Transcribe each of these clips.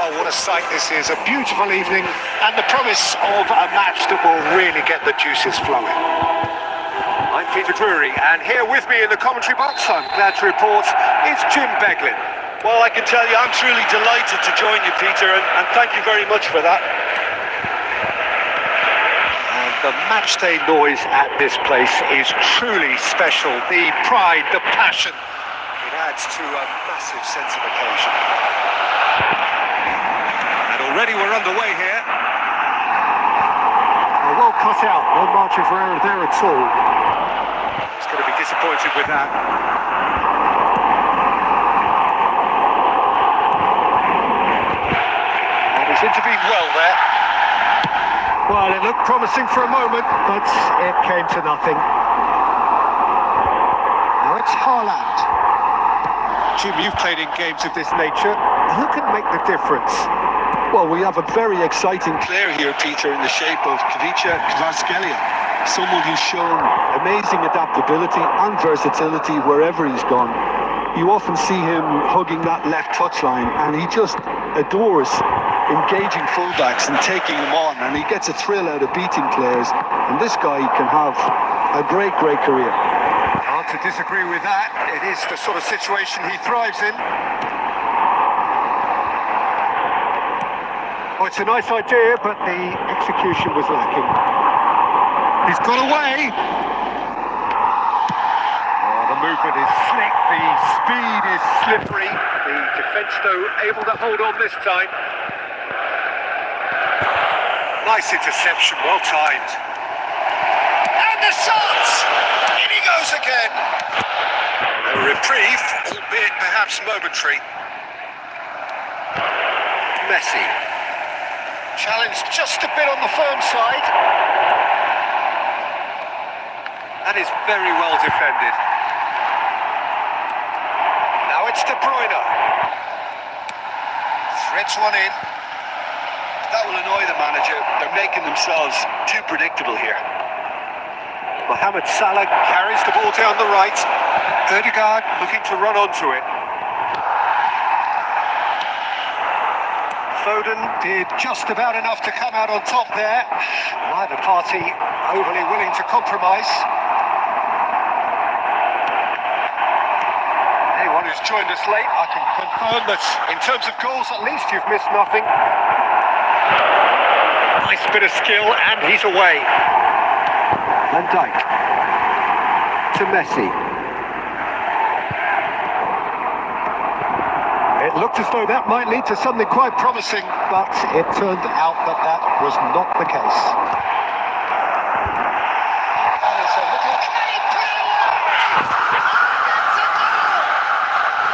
Oh, what a sight this is. A beautiful evening and the promise of a match that will really get the juices flowing. I'm Peter Drury, and here with me in the commentary box, I'm glad to report, is Jim Beglin. Well, I can tell you I'm truly delighted to join you, Peter, and thank you very much for that. And the matchday noise at this place is truly special. The pride, the passion, it adds to a massive sense of occasion. And already we're underway here. Well cut out, no margin for error there at all. He's going to be disappointed with that. And he's intervened well there. Well, it looked promising for a moment, but it came to nothing. Now it's Haaland. Jim, you've played in games of this nature. Who can make the difference? Well, we have a very exciting player here, Peter, in the shape of Ivica Kvaratskhelia. Someone who's shown amazing adaptability and versatility wherever he's gone. You often see him hugging that left touchline, and he just adores engaging fullbacks and taking them on, and he gets a thrill out of beating players. And this guy can have a great career. Hard to disagree with that. It is the sort of situation he thrives in. Oh, it's a nice idea, but the execution was lacking. He's got away. Oh, the movement is slick, the speed is slippery. The defence, though, able to hold on this time. Nice interception, well timed. And the shot! In he goes again. A reprieve, albeit perhaps momentary. Messi. Challenged just a bit on the firm side. That is very well defended. Now it's De Bruyne. Threads one in. That will annoy the manager. They're making themselves too predictable here. Mohamed Salah carries the ball down the right. Ødegaard looking to run onto it. Foden did just about enough to come out on top there. Neither party overly willing to compromise. Anyone who's joined us late, I can confirm that in terms of goals, at least you've missed nothing. Nice bit of skill, and he's away. Van Dijk to Messi. It looked as though that might lead to something quite promising, but it turned out that that was not the case. That is a little...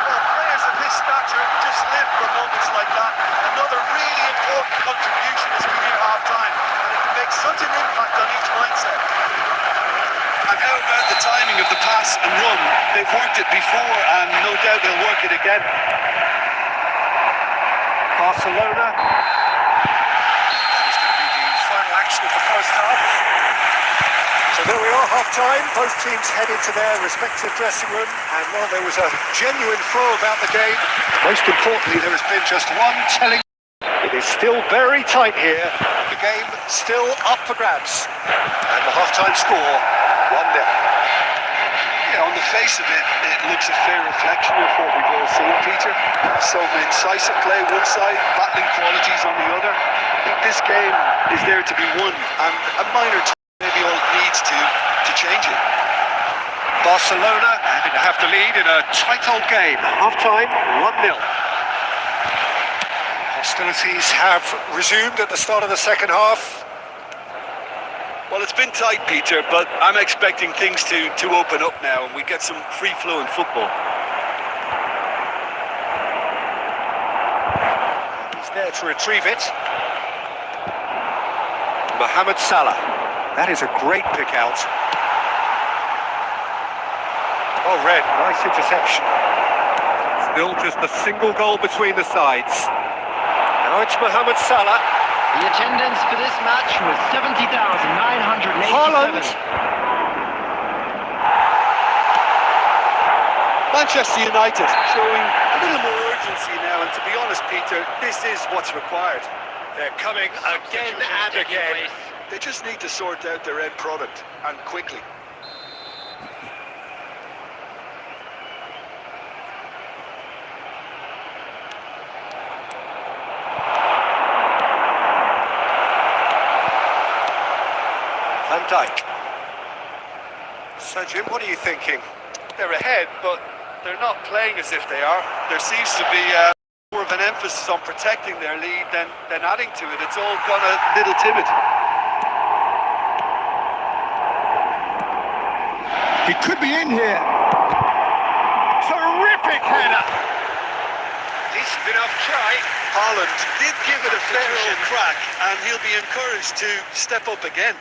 Well, players of his stature just live for moments like that. Another really important contribution as we near half-time, and it can make such an impact on each mindset. And how about the timing of the pass and run? They've worked it before, and no doubt they'll work it again. Barcelona. That is going to be the final action of the first half. So there we are, half-time. Both teams head into their respective dressing room, and while there was a genuine flow about the game, most importantly there has been just one telling. It is still very tight here. The game still up for grabs. And the half-time score, 1-0. Yeah, on the face of it, it looks a fair reflection of what we've all seen, Peter. Some incisive play one side, battling qualities on the other. I think this game is there to be won, and a minor maybe all it needs to change it. Barcelona going to have to lead in a tight old game. Half-time, 1-0. Hostilities have resumed at the start of the second half. Well, it's been tight, Peter, but I'm expecting things to open up now and we get some free-flowing football. He's there to retrieve it. Mohamed Salah. That is a great pick out. Oh, Red, nice interception. Still just a single goal between the sides. Now it's Mohamed Salah. The attendance for this match was 70,987. Haaland. Manchester United showing a little more urgency consistency now, and to be honest, Peter, this is what's required. They're coming again and Taking again. place. They just need to sort out their end product, and quickly. Van Dijk. So, Jim, what are you thinking? They're ahead, but they're not playing as if they are. There seems to be more of an emphasis on protecting their lead than adding to it. It's all gone a little timid. He could be in here. Terrific header! Decent enough try. Haaland did give it a fair old crack, and he'll be encouraged to step up again.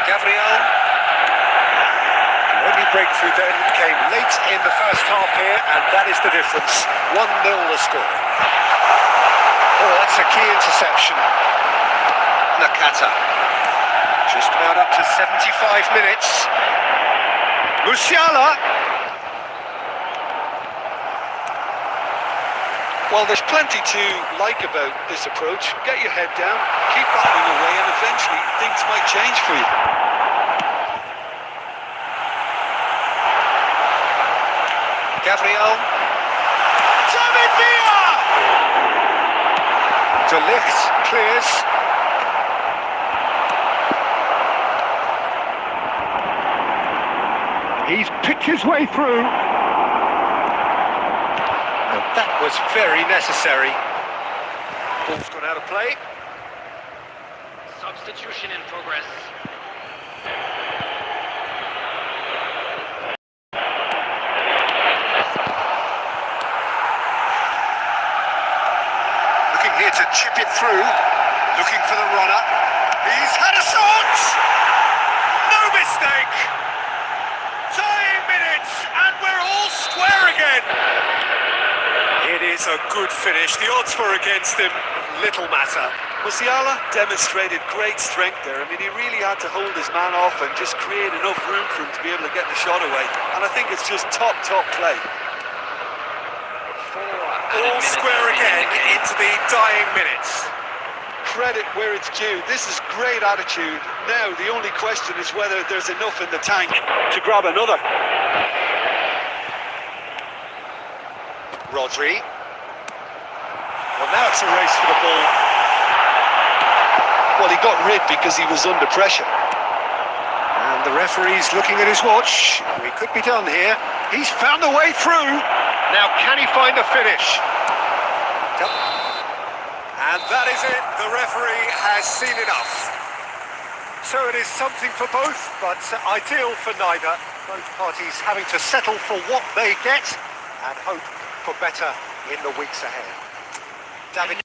Gabriel. The only breakthrough then came late in the first half here, and that is the difference. 1-0 the score. Oh, that's a key interception. Nakata. Just about up to 75 minutes. Musiala. Well, there's plenty to like about this approach. Get your head down, keep battling away, and eventually things might change for you. Gabriel. David Villa! De Ligt clears. He's picked his way through. And that was very necessary. Ball's gone out of play. Substitution in progress. Looking here to chip it through. Looking for the runner. He's had a shot! No mistake! Dying minutes, and we're all square again! It is a good finish. The odds were against him. Little matter. Musiala demonstrated great strength there. I mean, he really had to hold his man off and just create enough room for him to be able to get the shot away. And I think it's just top play. All square again into the dying minutes. Credit where it's due. This is great attitude. Now, the only question is whether there's enough in the tank to grab another. Rodri. Well, now it's a race for the ball. Well, he got rid because he was under pressure. And the referee's looking at his watch. We could be done here. He's found a way through. Now, can he find a finish? And that is it. The referee has seen enough. So it is something for both, but ideal for neither. Both parties having to settle for what they get and hope for better in the weeks ahead. David.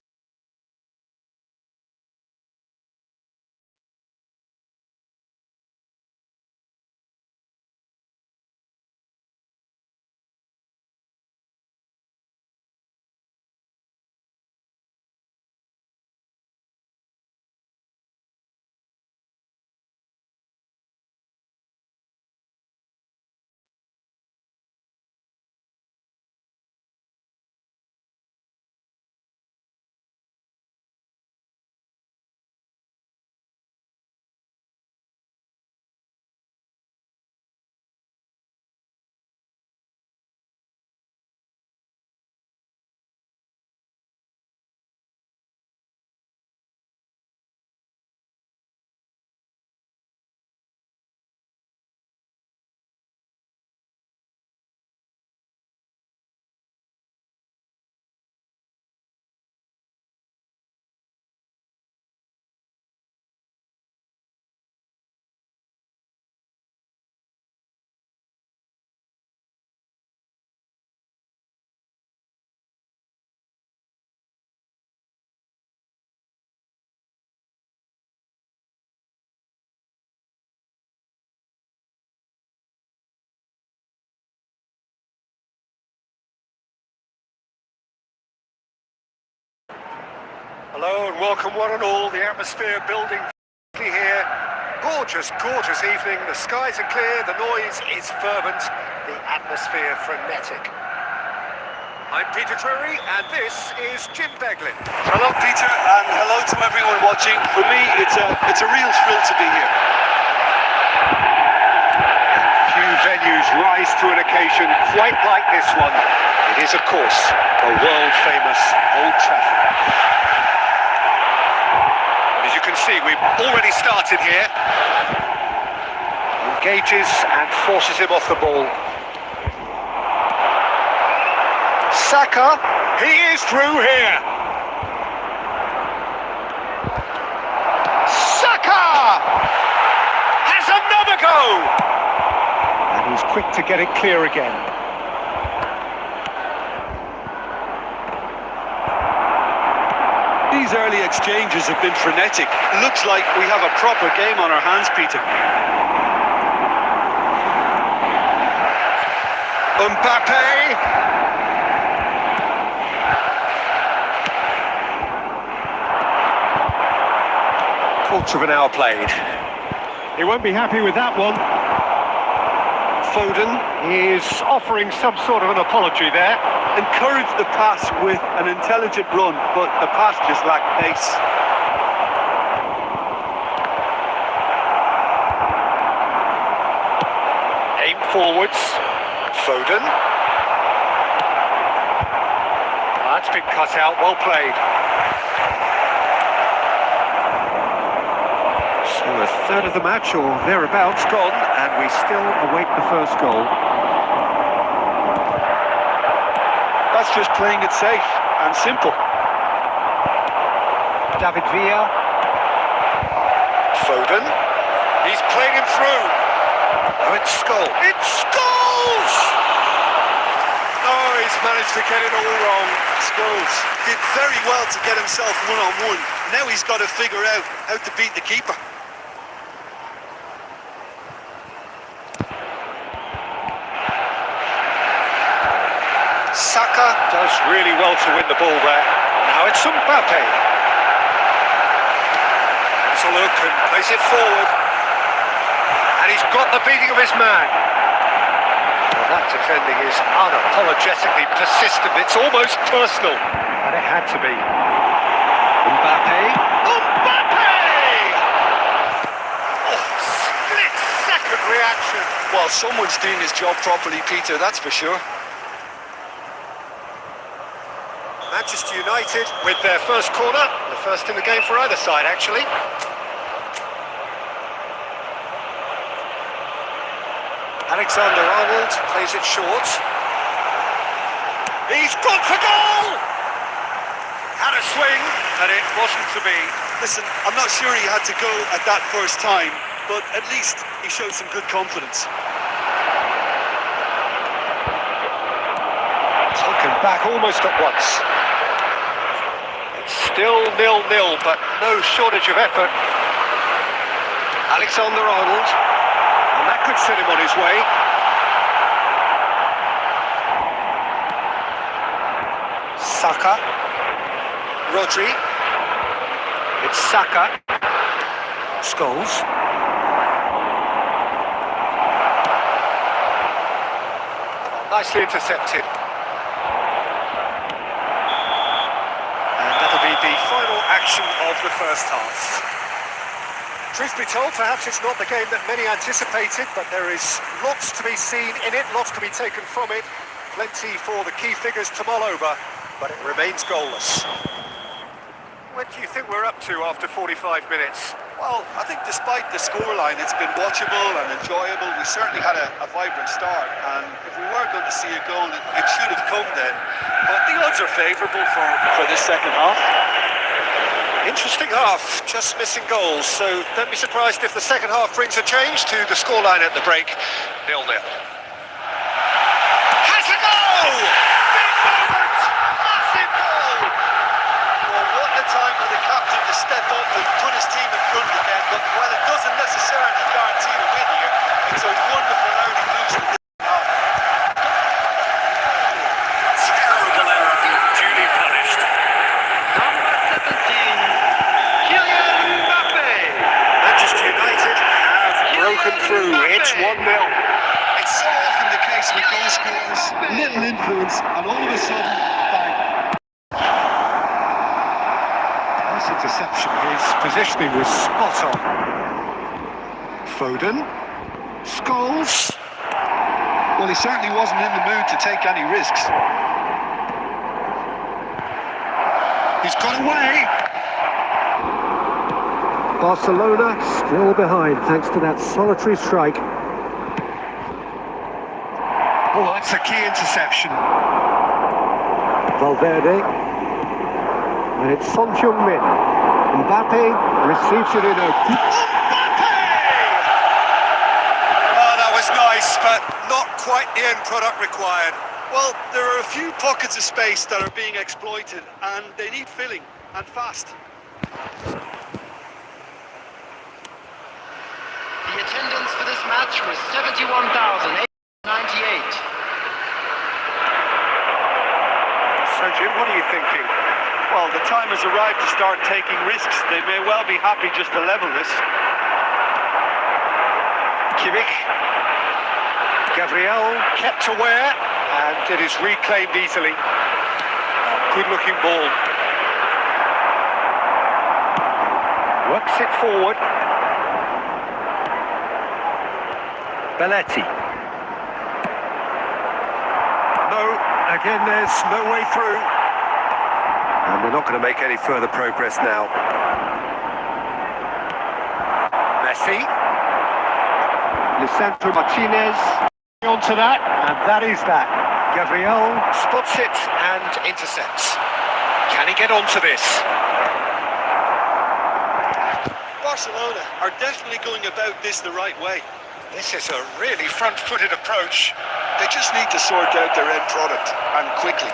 Hello and welcome one and all. The atmosphere building here. Gorgeous, gorgeous evening. The skies are clear, the noise is fervent, the atmosphere frenetic. I'm Peter Drury and this is Jim Beglin. Hello, Peter, and hello to everyone watching. For me, it's a real thrill to be here. Few venues rise to an occasion quite like this one. It is, of course, the world-famous Old Trafford. And as you can see, we've already started here. Engages and forces him off the ball. Saka, he is through here. Saka has another go. And he's quick to get it clear again. These early exchanges have been frenetic. Looks like we have a proper game on our hands, Peter. Mbappe. Quarter of an hour played. He won't be happy with that one. Foden is offering some sort of an apology there. Encouraged the pass with an intelligent run, but the pass just lacked pace. Aim forwards. Foden. That's been cut out, well played. So a third of the match or thereabouts gone, and we still await the first goal. That's just playing it safe and simple. David Villa. Foden. He's played him through. Oh, it's Scholes. It's Scholes! Oh, he's managed to get it all wrong. Scholes did very well to get himself one-on-one. Now he's got to figure out how to beat the keeper. Saka does really well to win the ball there. Now it's Mbappe. Has a look and plays it forward. And he's got the beating of his man. Well, that defending is unapologetically persistent. It's almost personal. And it had to be. Mbappe. Mbappe! Oh, split-second reaction. Well, someone's doing his job properly, Peter, that's for sure. Manchester United with their first corner, the first in the game for either side, actually. Alexander-Arnold plays it short. He's gone for goal! Had a swing, and it wasn't to be. Listen, I'm not sure he had to go at that first time, but at least he showed some good confidence. Taken back almost at once. It's still 0-0, but no shortage of effort. Alexander-Arnold, and that could set him on his way. Saka, Rodri, it's Saka, Scholes. Nicely intercepted. The final action of the first half. Truth be told, perhaps it's not the game that many anticipated, but there is lots to be seen in it, lots to be taken from it, plenty for the key figures to mull over, but it remains goalless. What do you think we're up to after 45 minutes? Well, I think despite the scoreline, it's been watchable and enjoyable. We certainly had a vibrant start, and if we were going to see a goal, it should have come then. But the odds are favourable for this second half. Interesting half, just missing goals, so don't be surprised if the second half brings a change to the scoreline at the break. 0-0. Has a goal! Big moment! Massive goal! Well, what a time for the captain to step up and put his team in front again, but while it doesn't necessarily guarantee a win here, it's a wonderful early boost in this half. Terrible error, duly punished. Number 17. It's 1-0. It's so often the case with goal scorers. Little influence, and all of a sudden, bang. Nice interception. His positioning was spot on. Foden. Scholes. Well, he certainly wasn't in the mood to take any risks. He's got away. Barcelona still behind thanks to that solitary strike. Oh, that's a key interception. Valverde. And it's Son Heung-min. Mbappe receives it in a... Oh, that was nice, but not quite the end product required. Well, there are a few pockets of space that are being exploited, and they need filling, and fast. The attendance for this match was 71,898. So, Jim, what are you thinking? Well, the time has arrived to start taking risks. They may well be happy just to level this. Kimmich. Gabriel kept aware, and it is reclaimed easily. Good-looking ball. Works it forward. Belletti. No, again there's no way through. And they're not going to make any further progress now. Messi. Lisandro Martinez. Onto that, and that is that. Gabriel spots it and intercepts. Can he get onto this? Barcelona are definitely going about this the right way. This is a really front-footed approach. They just need to sort out their end product, and quickly.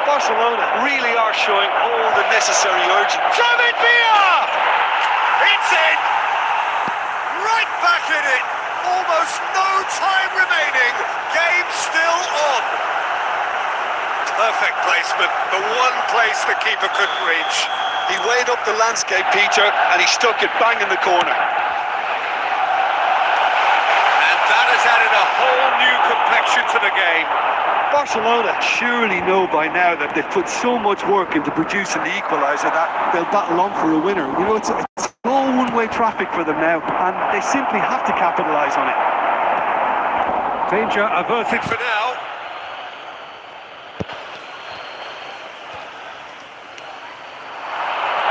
Barcelona really are showing all the necessary urgency. David Villa! It's in! Right back in it! Almost no time remaining. Game still on. Perfect placement. The one place the keeper couldn't reach. He weighed up the landscape, Peter, and he stuck it bang in the corner. And that has added a whole new complexion to the game. Barcelona surely know by now that they've put so much work into producing the equaliser that they'll battle on for a winner. You know, it's all one-way traffic for them now, and they simply have to capitalise on it. Danger averted for now.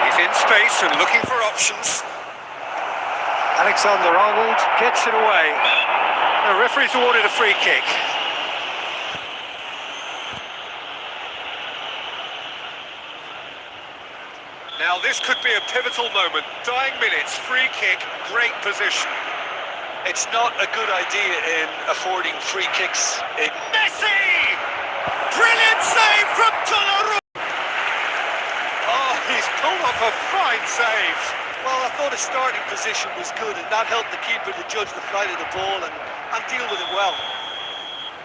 He's in space and looking for options. Alexander-Arnold gets it away. The referee's awarded a free kick. Now this could be a pivotal moment. Dying minutes, free kick, great position. It's not a good idea in affording free kicks in... Messi! Brilliant save from Donnarumma! Oh, he's pulled off a fine save. Well, I thought his starting position was good, and that helped the keeper to judge the flight of the ball and deal with it well.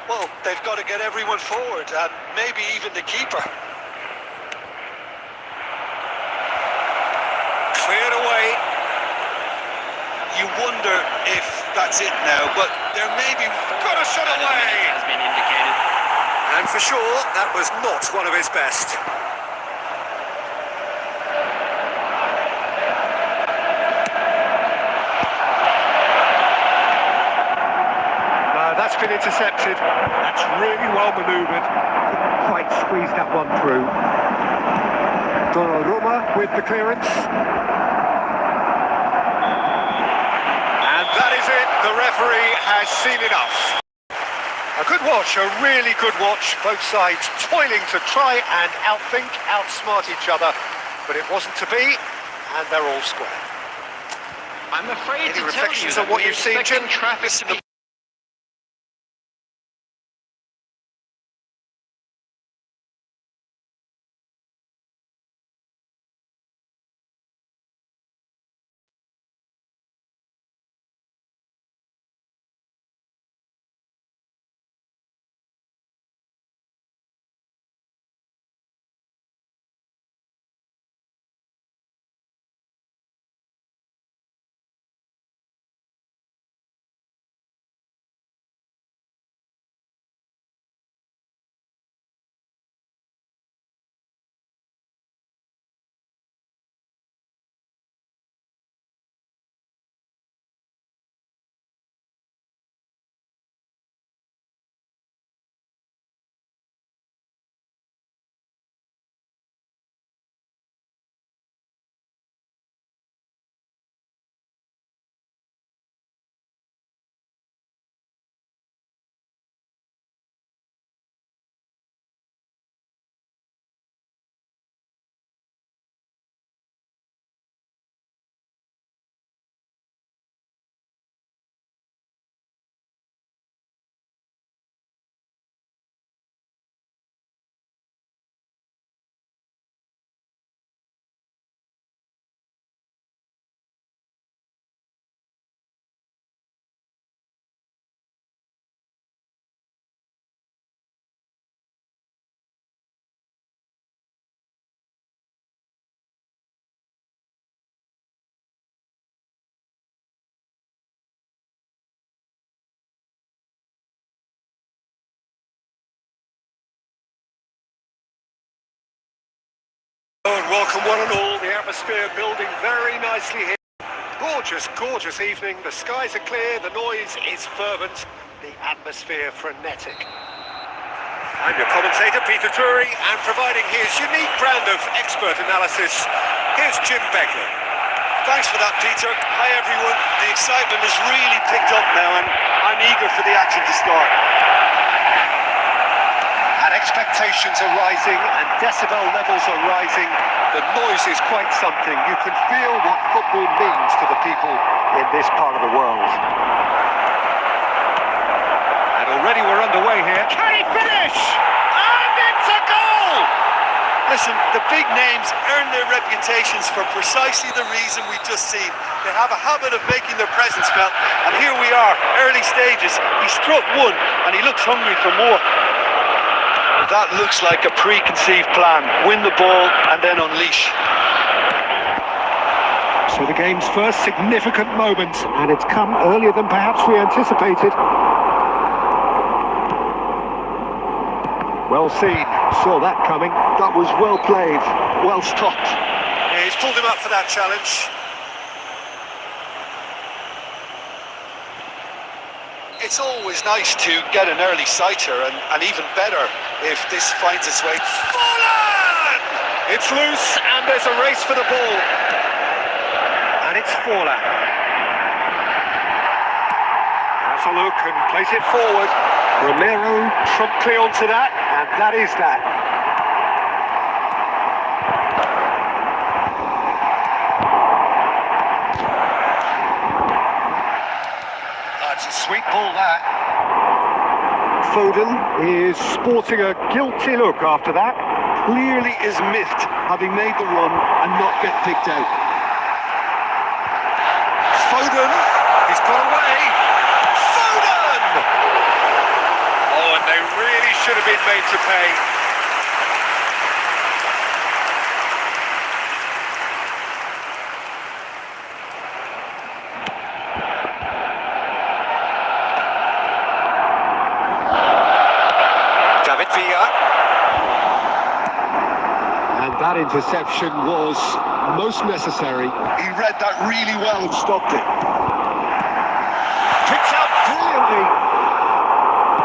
Well, they've got to get everyone forward, and maybe even the keeper. Cleared away. You wonder if that's it now, but there may be... Got a shot away! Has been indicated. And for sure, that was not one of his best. That's been intercepted. That's really well manoeuvred. Quite squeezed that one through. Donnarumma with the clearance. And that is it. The referee has seen enough. A good watch, a really good watch. Both sides toiling to try and outthink, outsmart each other. But it wasn't to be, and they're all square. I'm afraid Any to tell you reflections that on what we're you've seen, expecting Jim? traffic Listen to to be welcome one and all. The atmosphere building very nicely here. Gorgeous, gorgeous evening. The skies are clear, the noise is fervent, the atmosphere frenetic. I'm your commentator, Peter Drury, and providing his unique brand of expert analysis, here's Jim Beglin. Thanks for that, Peter. Hi, everyone. The excitement has really picked up now, and I'm eager for the action to start. And expectations are rising, and decibel levels are rising. The noise is quite something. You can feel what football means to the people in this part of the world. And already we're underway here. Can he finish? And it's a goal! Listen, the big names earn their reputations for precisely the reason we've just seen. They have a habit of making their presence felt, and here we are, early stages. He struck one, and he looks hungry for more. That looks like a preconceived plan. Win the ball, and then unleash. So the game's first significant moment, and it's come earlier than perhaps we anticipated. Well seen, saw that coming. That was well played, well stopped. Yeah, he's pulled him up for that challenge. It's always nice to get an early sighter, and even better if this finds its way. Forlan! It's loose, and there's a race for the ball. And it's Forlan. Has a look and plays it forward. Romero promptly onto that, and that is that. That's a sweet ball, that. Foden is sporting a guilty look after that. Clearly is miffed, having made the run and not get picked out. Foden, he's got away. Foden! Oh, and they really should have been made to pay. And that interception was most necessary. He read that really well and stopped it. Picked up brilliantly.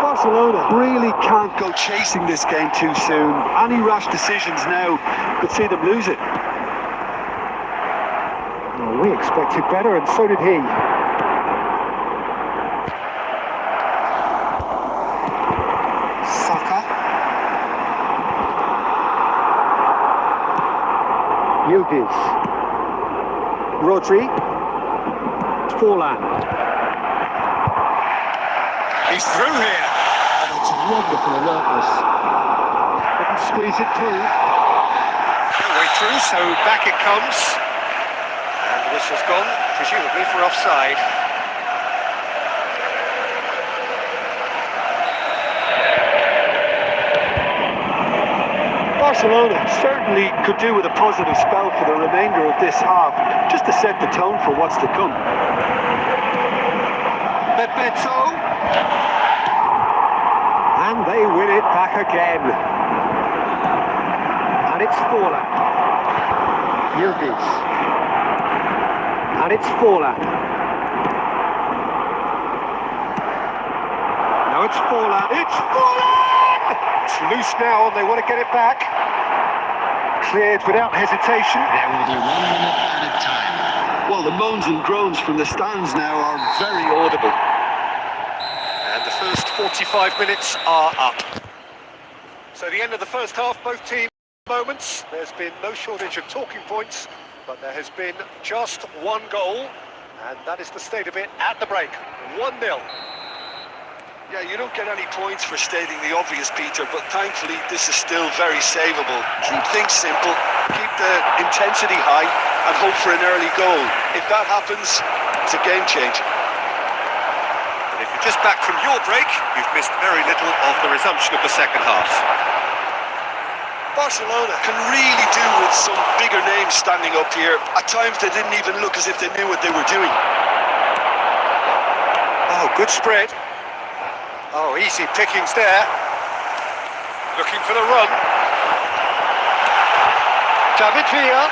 Barcelona really can't go chasing this game too soon. Any rash decisions now could see them lose it. Well, we expected better, and so did he. Saka. Yildiz. Rodri. Forlan. He's through here. It's wonderful alertness. Couldn't squeeze it through. No way through, so back it comes. And the whistle's gone, presumably for offside. Barcelona certainly could do with a positive spell for the remainder of this half, just to set the tone for what's to come. Bebeto. And they win it back again. And it's Forlan. Yildiz. And it's Forlan. No, it's Forlan. It's Forlan! It's loose now, and they want to get it back. Cleared without hesitation. There will be 1 minute added time. Well, the moans and groans from the stands now are very audible. And the first 45 minutes are up. So the end of the first half, both teams moments. There's been no shortage of talking points, but there has been just one goal, and that is the state of it at the break. 1-0. Yeah, you don't get any points for stating the obvious, Peter, but thankfully this is still very savable. Keep things simple, keep the intensity high, and hope for an early goal. If that happens, it's a game changer. And if you're just back from your break, you've missed very little of the resumption of the second half. Barcelona can really do with some bigger names standing up here. At times they didn't even look as if they knew what they were doing. Oh, good spread. Oh, easy pickings there. Looking for the run. David Villa.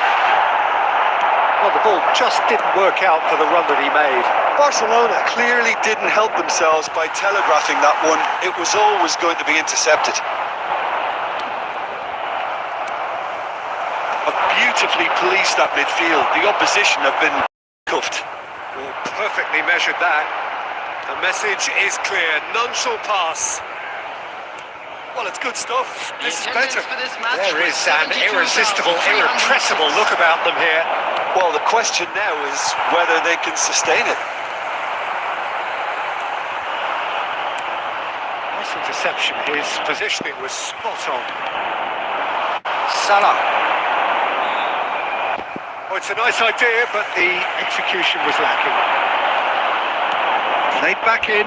Well, the ball just didn't work out for the run that he made. Barcelona clearly didn't help themselves by telegraphing that one. It was always going to be intercepted. Beautifully policed that midfield. The opposition have been cuffed. Well, perfectly measured that. The message is clear. None shall pass. Well, it's good stuff. This is better. There is an irresistible, irrepressible look about them here. Well, the question now is whether they can sustain it. Nice interception. His positioning was spot on. Salah. Oh, it's a nice idea, but the execution was lacking. Played back in.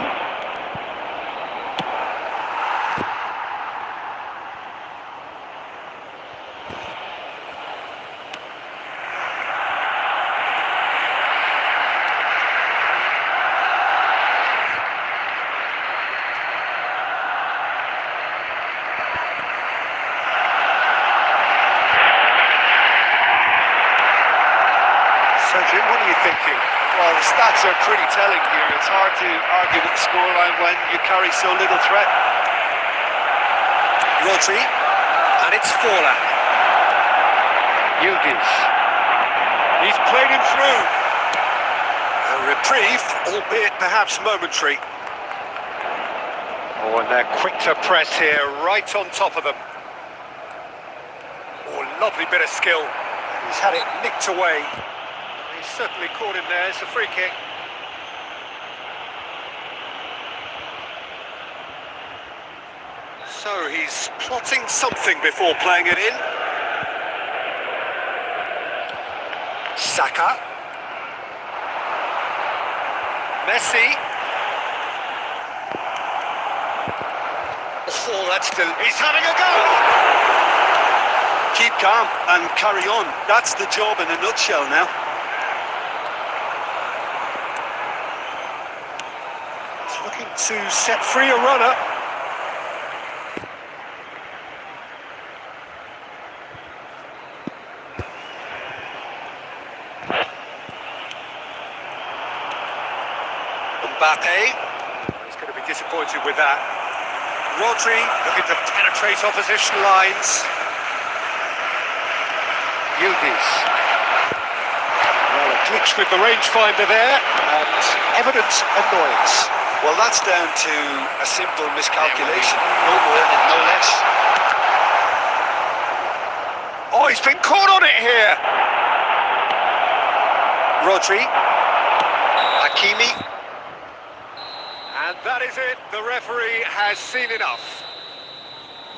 So, Jim, what are you thinking? Well, the stats are pretty telling here. It's hard to argue with the scoreline when you carry so little threat. Rodri, and it's Forlan. Yildiz. He's played him through. A reprieve, albeit perhaps momentary. Oh, and they're quick to press here, right on top of them. Oh, lovely bit of skill. He's had it nicked away. He's certainly caught him there. It's a free kick. So he's plotting something before playing it in. Saka. Messi. Oh, that's still... He's having a go! Keep calm and carry on. That's the job in a nutshell now. He's looking to set free a runner. Mbappe. He's going to be disappointed with that. Rodri looking to penetrate opposition lines. Yildiz. Well, a glitch with the rangefinder there, and evident annoyance. Well, that's down to a simple miscalculation. No more, no less. Oh, he's been caught on it here. Rodri. Hakimi. And that is it. The referee has seen enough.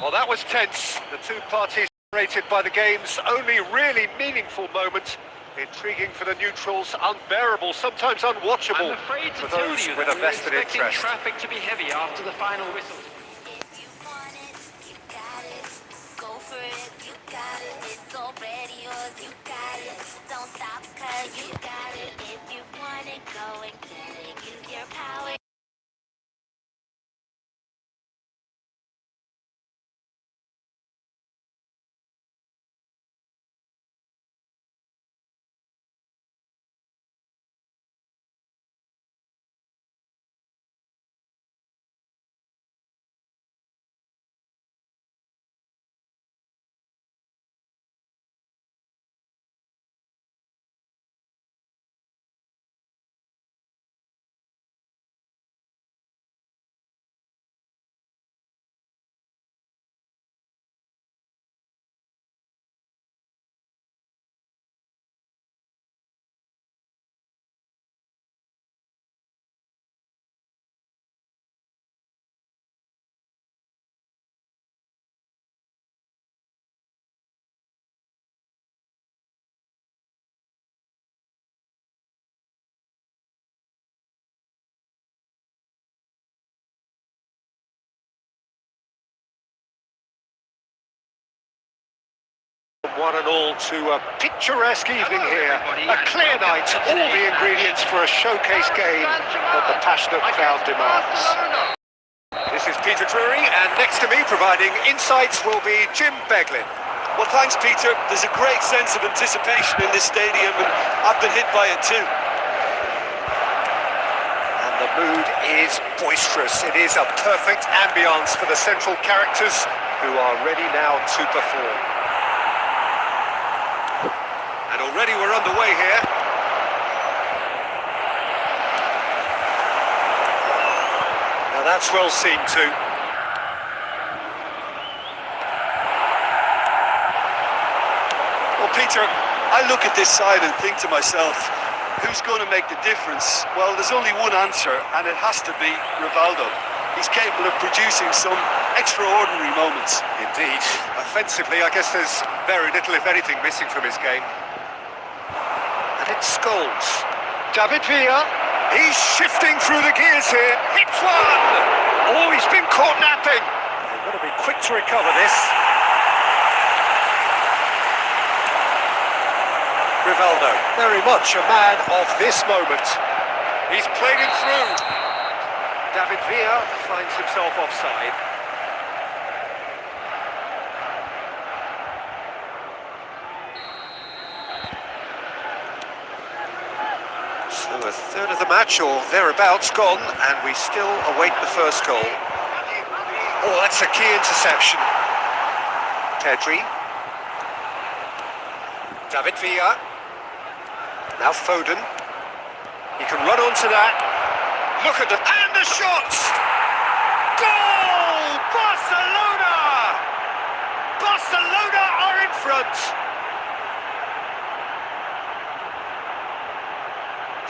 Well, that was tense. The two parties separated by the game's only really meaningful moment. Intriguing for the neutrals, unbearable, sometimes unwatchable I'm afraid to for tell those you with that a we're vested expecting interest. traffic to be heavy after the final whistle. If you want it, you got it. Go for it, you got it. It's already yours, you got it. Don't stop, cause you got it. If you want it, go and get it. Use your power. One and all to a picturesque evening here. A clear night, all the ingredients for a showcase game that the passionate crowd demands. This is Peter Drury, and next to me providing insights will be Jim Beglin. Well, thanks, Peter. There's a great sense of anticipation in this stadium, and I've been hit by it too. And the mood is boisterous. It is a perfect ambience for the central characters who are ready now to perform. And already we're underway here. Now that's well seen too. Well, Peter, I look at this side and think to myself, who's going to make the difference? Well, there's only one answer, and it has to be Rivaldo. He's capable of producing some extraordinary moments. Indeed. Offensively, I guess there's very little, if anything, missing from his game. And it's Scholes. David Villa. He's shifting through the gears here. Hits one! Oh, he's been caught napping. They've got to be quick to recover this. Rivaldo, very much a man of this moment. He's played him through. David Villa finds himself offside. So a third of the match, or thereabouts, gone, and we still await the first goal. Oh, that's a key interception. Pedri. David Villa. Now Foden. He can run onto that. Look at the... And the shot! Goal! Barcelona! Barcelona are in front.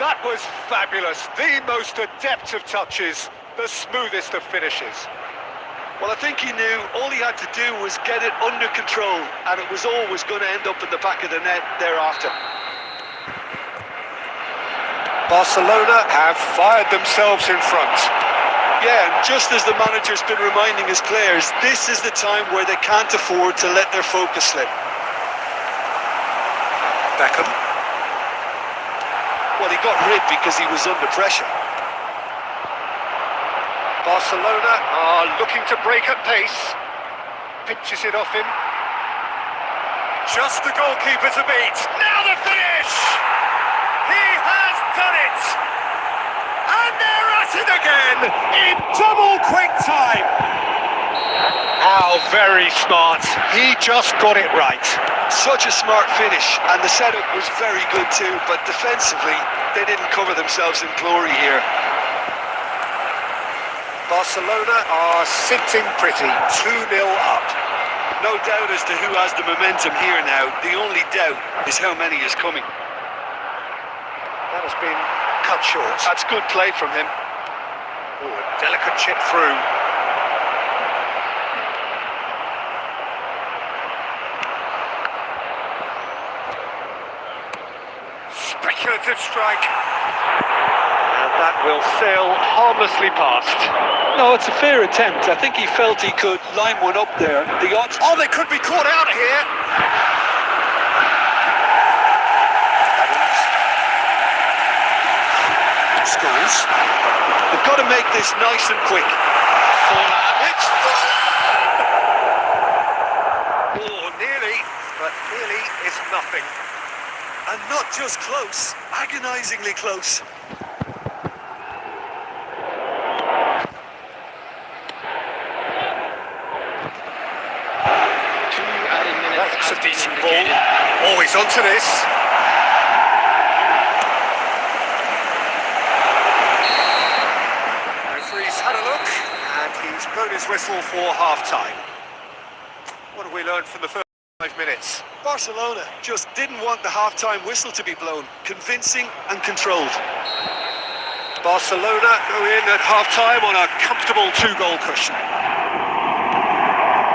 That was fabulous. The most adept of touches. The smoothest of finishes. Well, I think he knew all he had to do was get it under control, and it was always going to end up in the back of the net thereafter. Barcelona have fired themselves in front. Yeah, and just as the manager's been reminding his players, this is the time where they can't afford to let their focus slip. Beckham. Well, he got rid because he was under pressure. Barcelona are looking to break at pace. Pinches it off him. Just the goalkeeper to beat. Now the finish! He has done it! And they're at it again in double quick time. How very smart. He just got it right. Such a smart finish, and the setup was very good too, but defensively, they didn't cover themselves in glory here. Barcelona are sitting pretty, 2-0 up. No doubt as to who has the momentum here now. The only doubt is how many is coming. That has been cut short. That's good play from him. Oh, a delicate chip through. Speculative strike. And that will sail harmlessly past. No, it's a fair attempt. I think he felt he could line one up there. The odds... Oh, they could be caught out here. Scholes. They've got to make this nice and quick. It's full! Oh, nearly, but nearly is nothing. And not just close, agonisingly close. That's a decent ball. Always onto this. Referee's had a look, and he's blown his whistle for half-time. What have we learned from the first 5 minutes? Barcelona just didn't want the half-time whistle to be blown. Convincing and controlled. Barcelona go in at half-time on a comfortable 2-goal cushion.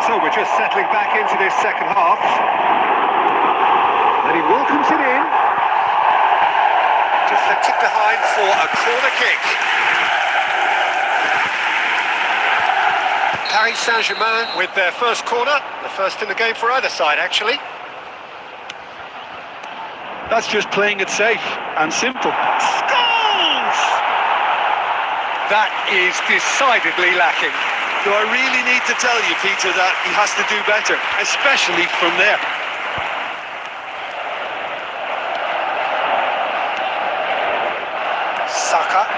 So we're just settling back into this second half. And he welcomes it in. Deflected behind for a corner kick. Paris Saint-Germain with their first corner. The first in the game for either side, actually. That's just playing it safe and simple. Scholes! That is decidedly lacking. Do I really need to tell you, Peter, that he has to do better, especially from there? Saka.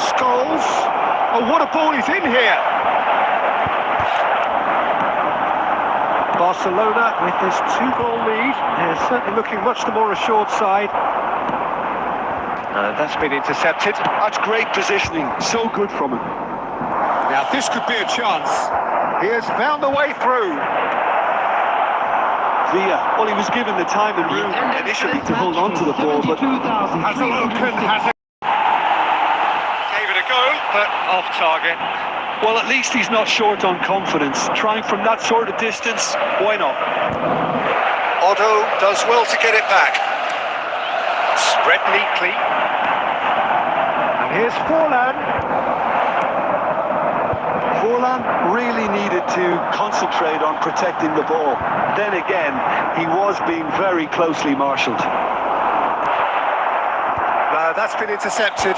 Scholes. Oh, what a ball is in here! Barcelona with this 2-goal lead. They're certainly looking much the more assured side. That's been intercepted. That's great positioning. So good from him. Now this could be a chance. He has found the way through. Villa, well, he was given the time and room initially to hold on to the ball, but Has a look and has a... Gave it a go, but off target. well, at least he's not short on confidence. Trying from that sort of distance, why not? Otto does well to get it back. Spread neatly. And here's Forlan. Forlan really needed to concentrate on protecting the ball. Then again, he was being very closely marshalled. That's been intercepted.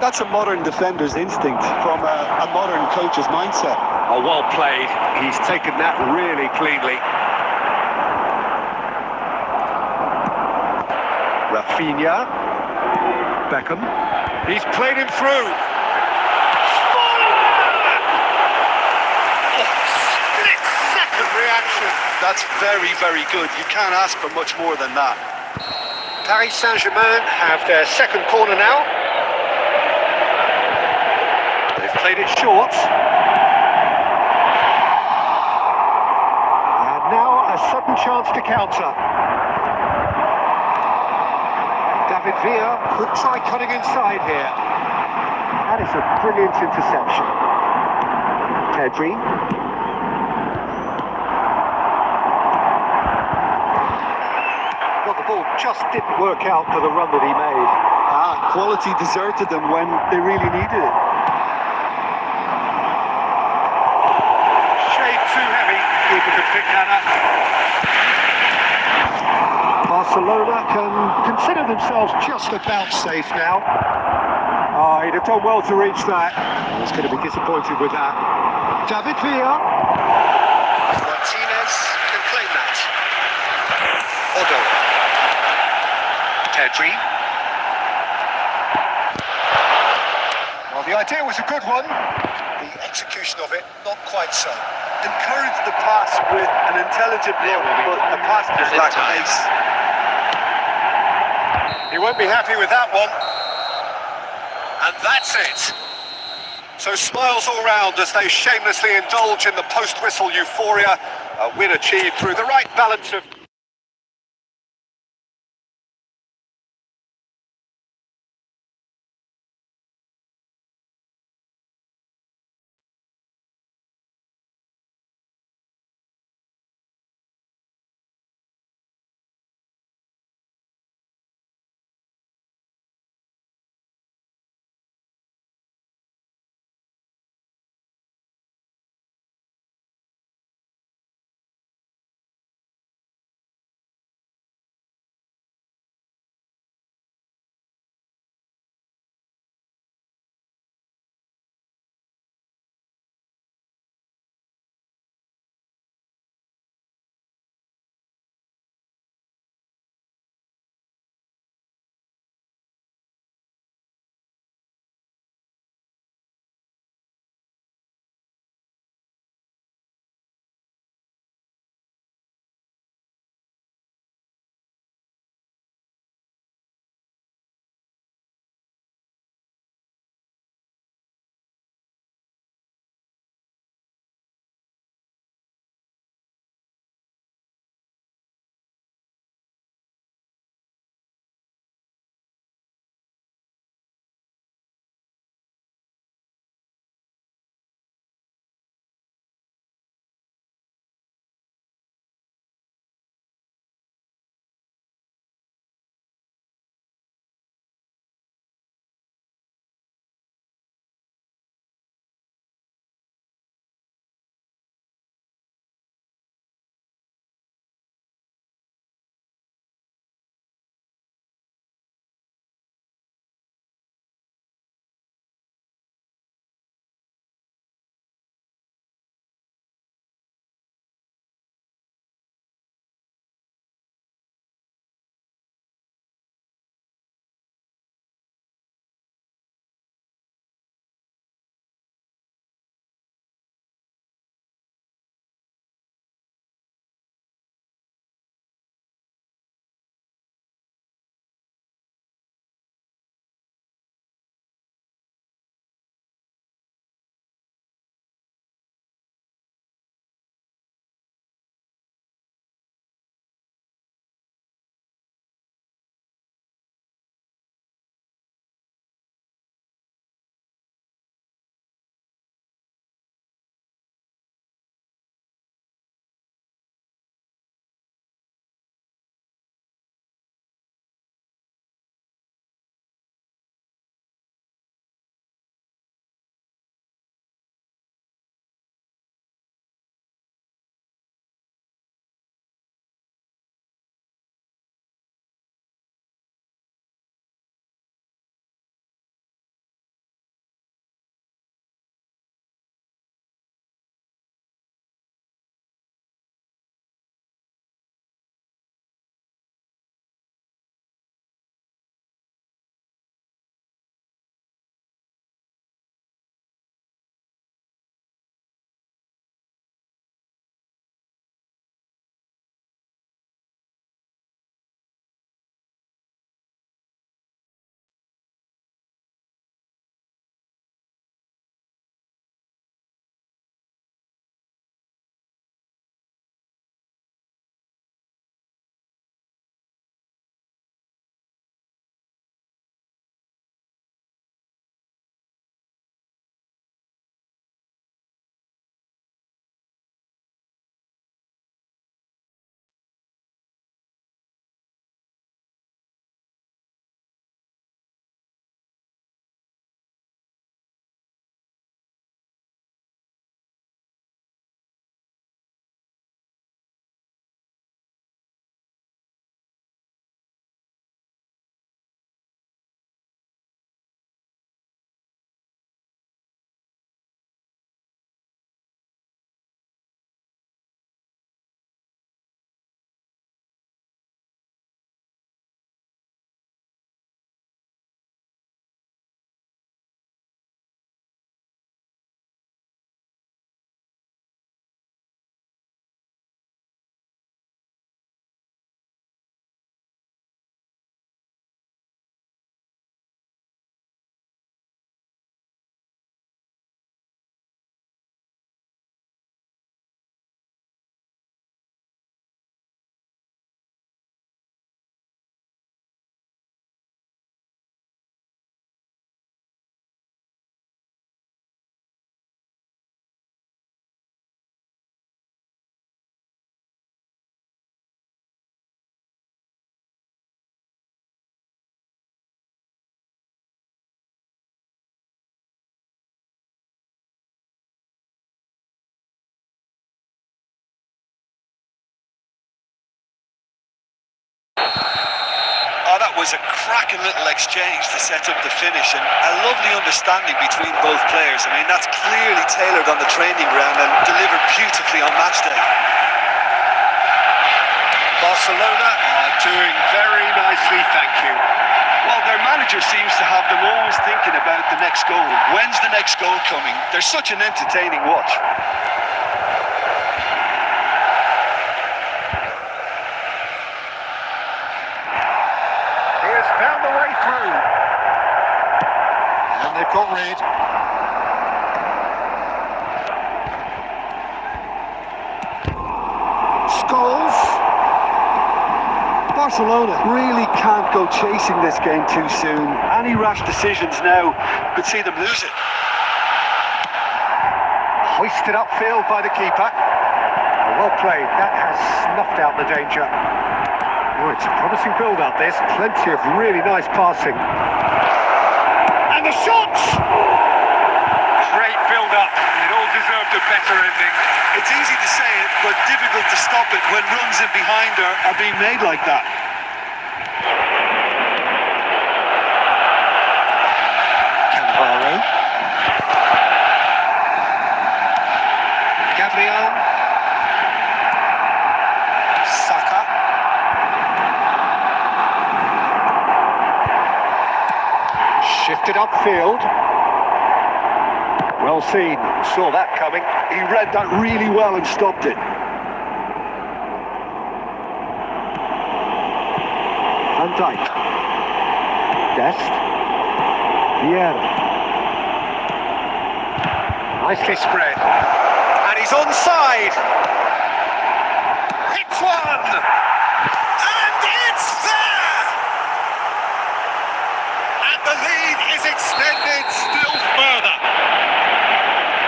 That's a modern defender's instinct from a modern coach's mindset. Oh, well played. He's taken that really cleanly. Rafinha. Beckham. He's played him through. Split-second reaction. That's very, very good. You can't ask for much more than that. Paris Saint-Germain have their second corner now. They've played it short. And now a sudden chance to counter. David Villa could try cutting inside here. That is a brilliant interception. Pedri. Well, the ball just didn't work out for the run that he made. Quality deserted them when they really needed it. Shade too heavy. Keeper could pick that up. Barcelona can consider themselves just about safe now. He'd have done well to reach that. He's going to be disappointed with that. David Villa. Martinez can claim that. Otto. Pedri. Well, the idea was a good one. The execution of it, not quite so. Encouraged the pass with an intelligent look, but the pass just lacked pace. He won't be happy with that one. And that's it. So smiles all round as they shamelessly indulge in the post-whistle euphoria. A win achieved through the right balance of... That was a cracking little exchange to set up the finish, and a lovely understanding between both players. I mean, that's clearly tailored on the training ground and delivered beautifully on match day. Barcelona are doing very nicely, thank you. Well, their manager seems to have them always thinking about the next goal. When's the next goal coming? They're such an entertaining watch. He has found the way through. And they've got rid. Scholes. Barcelona really can't go chasing this game too soon. Any rash decisions now could see them lose it. Hoisted upfield by the keeper. Well played. That has snuffed out the danger. Oh, it's a promising build-up, this. Plenty of really nice passing. And the shots! Great build-up. It all deserved a better ending. It's easy to say it, but difficult to stop it when runs in behind are being made like that. Cannavaro. Gabriel. Saka. Shifted upfield. Well seen. Saw that coming. He read that really well and stopped it. Van Dijk. Dest. Vieira. Nicely spread. And he's onside. Hits one. And it's there. And the lead is extended still further.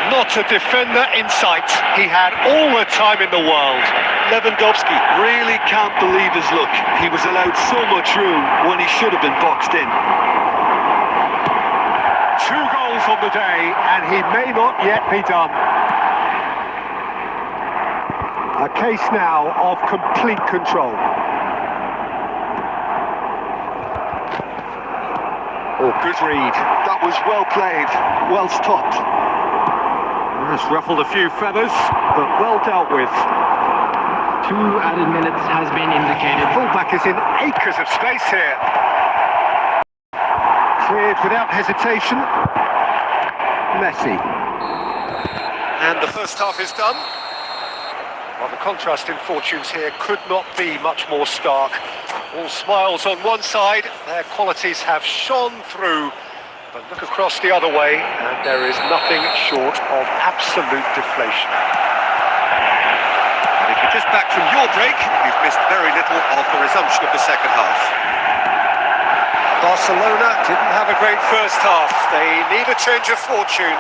Not a defender in sight. He had all the time in the world. Lewandowski really can't believe his luck. He was allowed so much room when he should have been boxed in. 2 goals on the day, and he may not yet be done. A case now of complete control. Oh, good read. That was well played, well stopped. Has ruffled a few feathers, but well dealt with. 2 added minutes has been indicated. Fullback is in acres of space here. Cleared without hesitation. Messi. And the first half is done. Well, the contrast in fortunes here could not be much more stark. All smiles on one side, their qualities have shone through. But look across the other way, and there is nothing short of absolute deflation. And if you're just back from your break, you've missed very little of the resumption of the second half. Barcelona didn't have a great first half. They need a change of fortune.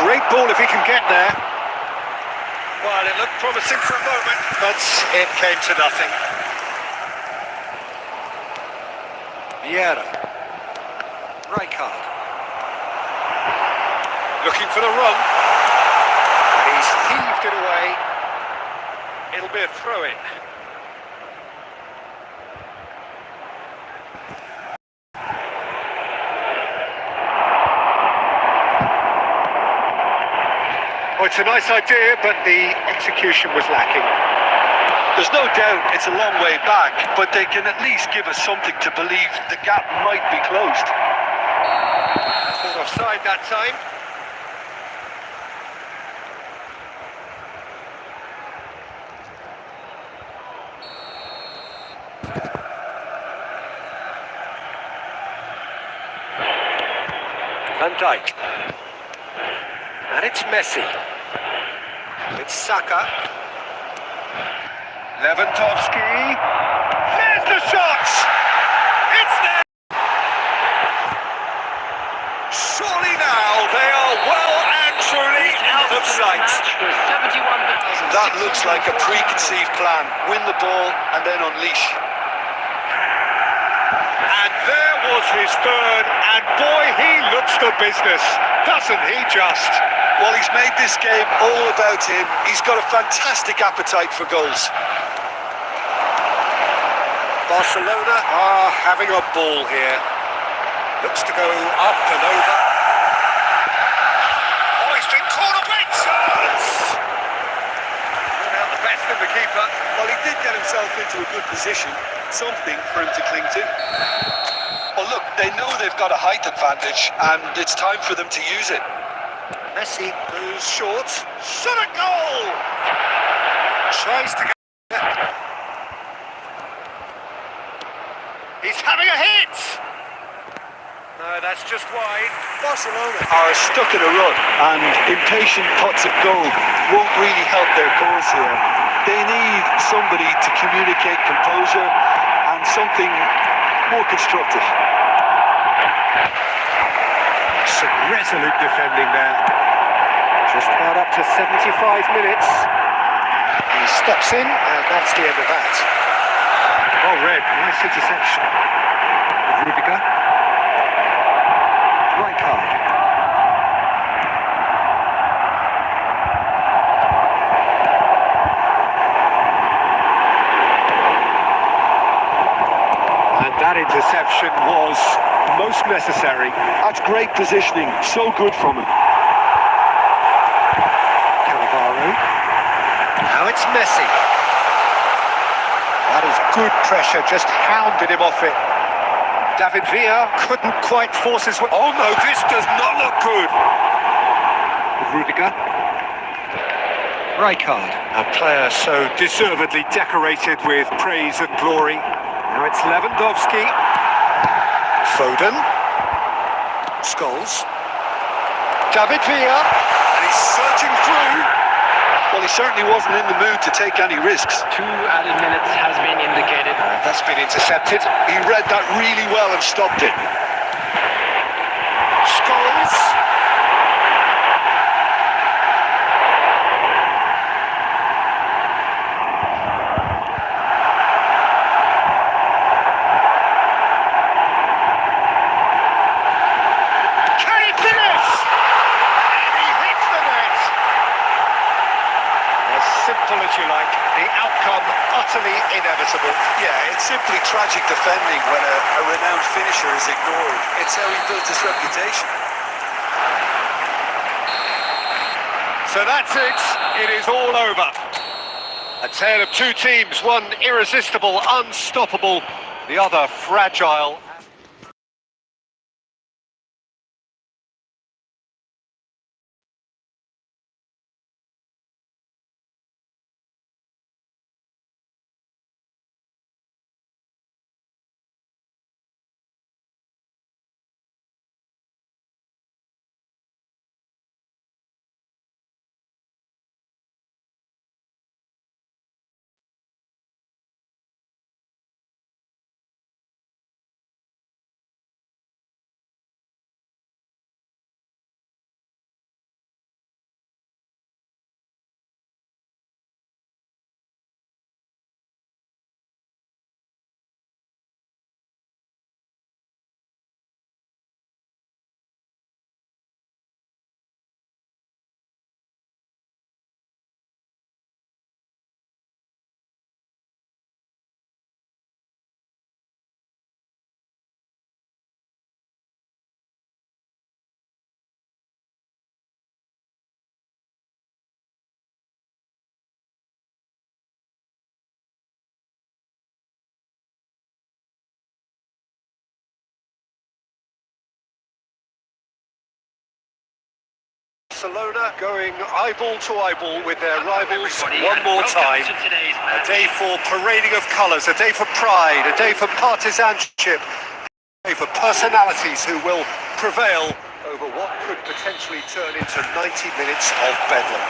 Great ball if he can get there. Well, it looked promising for a moment, but it came to nothing. Vieira. Rijkaard. Looking for the run. And he's heaved it away. It'll be a throw-in. Oh, it's a nice idea, but the execution was lacking. There's no doubt it's a long way back, but they can at least give us something to believe the gap might be closed. Caught offside that time. Van Dijk. And it's Messi. It's Saka. Lewandowski. There's the shot! It's there! Surely now they are well and truly out of sight. That looks like a preconceived plan. Win the ball and then unleash. And there was his third, and boy, he looks the business, doesn't he just? Well, he's made this game all about him. He's got a fantastic appetite for goals. Barcelona are having a ball here. Looks to go up and over. Oh, he's been caught a big chance! Not out the best of the keeper. Well, he did get himself into a good position, something for him to cling to. Well, look, they know they've got a height advantage, and it's time for them to use it. Messi moves short. Shot a goal! Tries to get... He's having a hit! No, that's just wide. Barcelona Are stuck in a rut, and impatient pots at goal won't really help their cause here. They need somebody to communicate composure and something more constructive. some resolute defending there. Just about up to 75 minutes. He steps in, and that's the end of that. Oh, Red, nice interception. Rudiger. Right card. And that interception was most necessary. That's great positioning, so good from him. Cannavaro. Now it's Messi. That is good pressure, just hounded him off it. David Villa couldn't quite force his way. Oh no, this does not look good. Rudiger. Rijkaard, a player so deservedly decorated with praise and glory. Now it's Lewandowski. Foden. Scholes. David Villa. And he's searching through. Well, he certainly wasn't in the mood to take any risks. 2 added minutes has been indicated. That's been intercepted. He read that really well and stopped it. Scholes. Can he finish? And he hits the net. As simple as you like, the outcome utterly inevitable. Yeah, it's simply tragic defending when a renowned finisher is ignored. It's how he built his reputation. So that's it. It is all over. A tale of two teams, one irresistible, unstoppable, the other fragile. Barcelona going eyeball to eyeball with their rivals one more time. A day for parading of colours, a day for pride, a day for partisanship, a day for personalities who will prevail over what could potentially turn into 90 minutes of bedlam.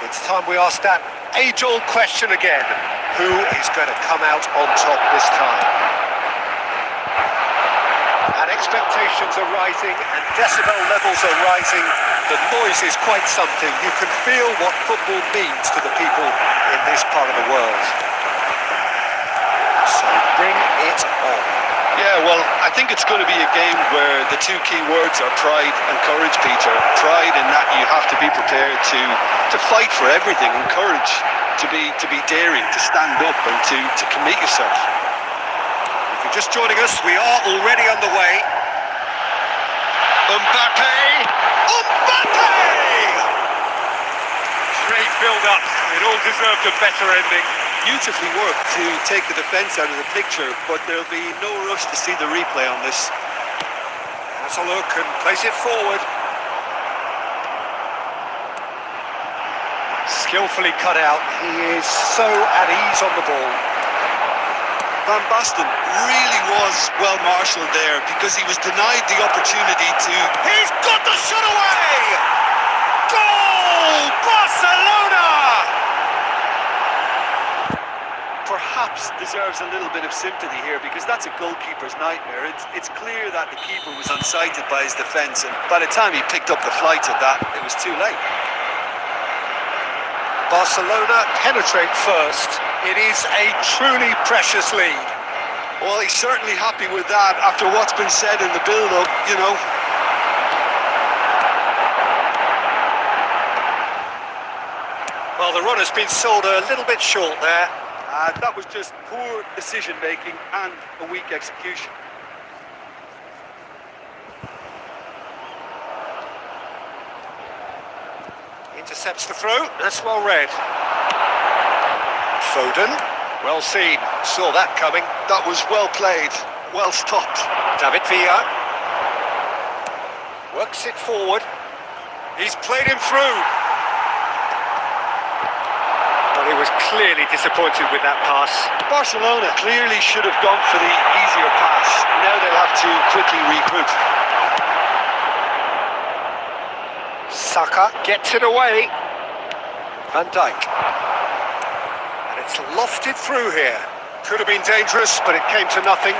It's time we ask that age-old question again. Who is going to come out on top this time? And expectations are rising and decibel levels are rising. The noise is quite something. You can feel what football means to the people in this part of the world. So bring it on. Yeah, well, I think it's going to be a game where the two key words are pride and courage, Peter. Pride in that you have to be prepared to fight for everything, and courage to be daring, to stand up and to commit yourself. you're just joining us, we are already underway. Mbappe! Mbappe! Great build-up. It all deserved a better ending. Beautifully worked to take the defence out of the picture, but there'll be no rush to see the replay on this. Has a look and plays it forward. Skillfully cut out. He is so at ease on the ball. Van Basten really was well marshalled there because he was denied the opportunity to... He's got the shot away! Goal! Barcelona! Perhaps deserves a little bit of sympathy here because that's a goalkeeper's nightmare. It's clear that the keeper was unsighted by his defence, and by the time he picked up the flight of that, it was too late. Barcelona penetrate first. It is a truly precious lead. Well, he's certainly happy with that after what's been said in the build-up, you know. Well, the run has been sold a little bit short there. That was just poor decision-making and a weak execution. Intercepts the throw. That's well read. Foden. Well seen. Saw that coming. That was well played, well stopped. David Villa. Works it forward. He's played him through. But he was clearly disappointed with that pass. Barcelona clearly should have gone for the easier pass. Now they'll have to quickly regroup. Saka gets it away. Van Dijk. And it's lofted through here. Could have been dangerous, but it came to nothing.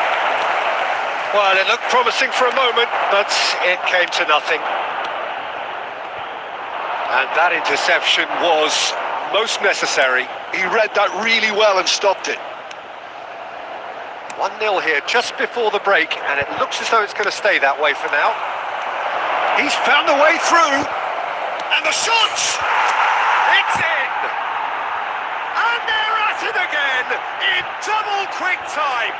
Well, it looked promising for a moment, but it came to nothing. And that interception was most necessary. He read that really well and stopped it. 1-0 here just before the break, and it looks as though it's going to stay that way for now. He's found the way through, and the shot! It's in! And they're at it again in double quick time.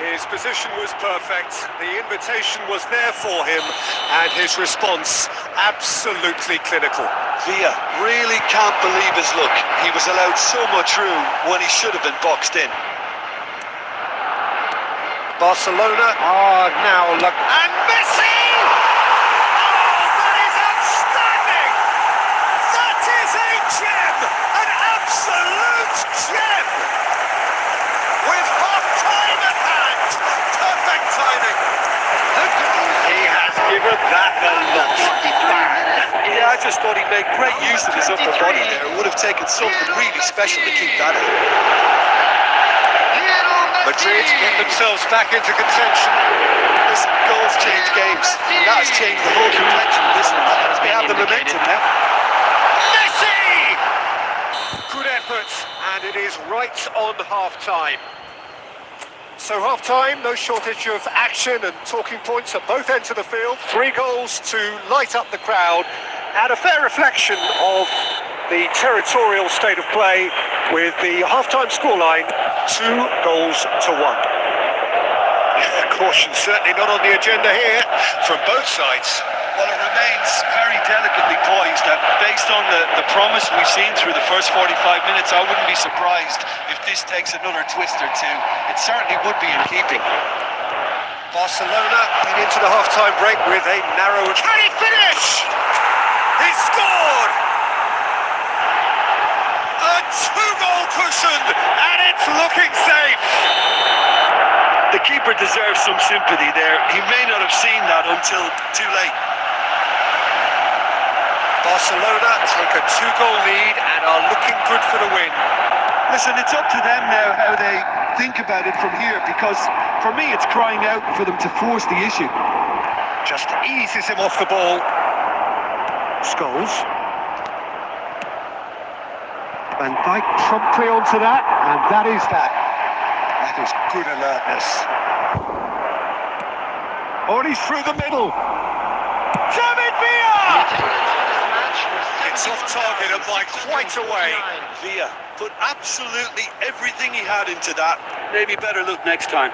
His position was perfect, the invitation was there for him, and his response absolutely clinical. Villa really can't believe his luck. He was allowed so much room when he should have been boxed in. Barcelona are now look, and Messi! Oh, that is outstanding! That is a gem, an absolute gem! With half-time at hand, perfect timing. He has given that a lot. Yeah, I just thought he made great use of his upper body there. It would have taken something really special to keep that in. Madrid get themselves back into contention. Listen, goals change games, and that has changed the whole complexion of this one. They have the momentum now. Messi! Good effort, and it is right on half-time. So half-time, no shortage of action and talking points at both ends of the field. 3 goals to light up the crowd, and a fair reflection of the territorial state of play with the half-time scoreline 2 goals to 1. Caution certainly not on the agenda here from both sides. Well, it remains very delicately poised, and based on the promise we've seen through the first 45 minutes, I wouldn't be surprised if this takes another twist or two. It certainly would be in keeping. Barcelona head into the half-time break with a narrow... Can he finish? He scored! A 2-goal cushion, and it's looking safe. The keeper deserves some sympathy there. He may not have seen that until too late. Barcelona take a 2-goal lead and are looking good for the win. Listen, it's up to them now how they think about it from here, because for me it's crying out for them to force the issue. Just eases him off the ball. Scholes. Van Dijk promptly onto that, and that is that. That is good alertness. Oh, he's through the middle. David Villa! match with It's off target and by quite a way. 71,649. Villa put absolutely everything he had into that. Maybe better look next time.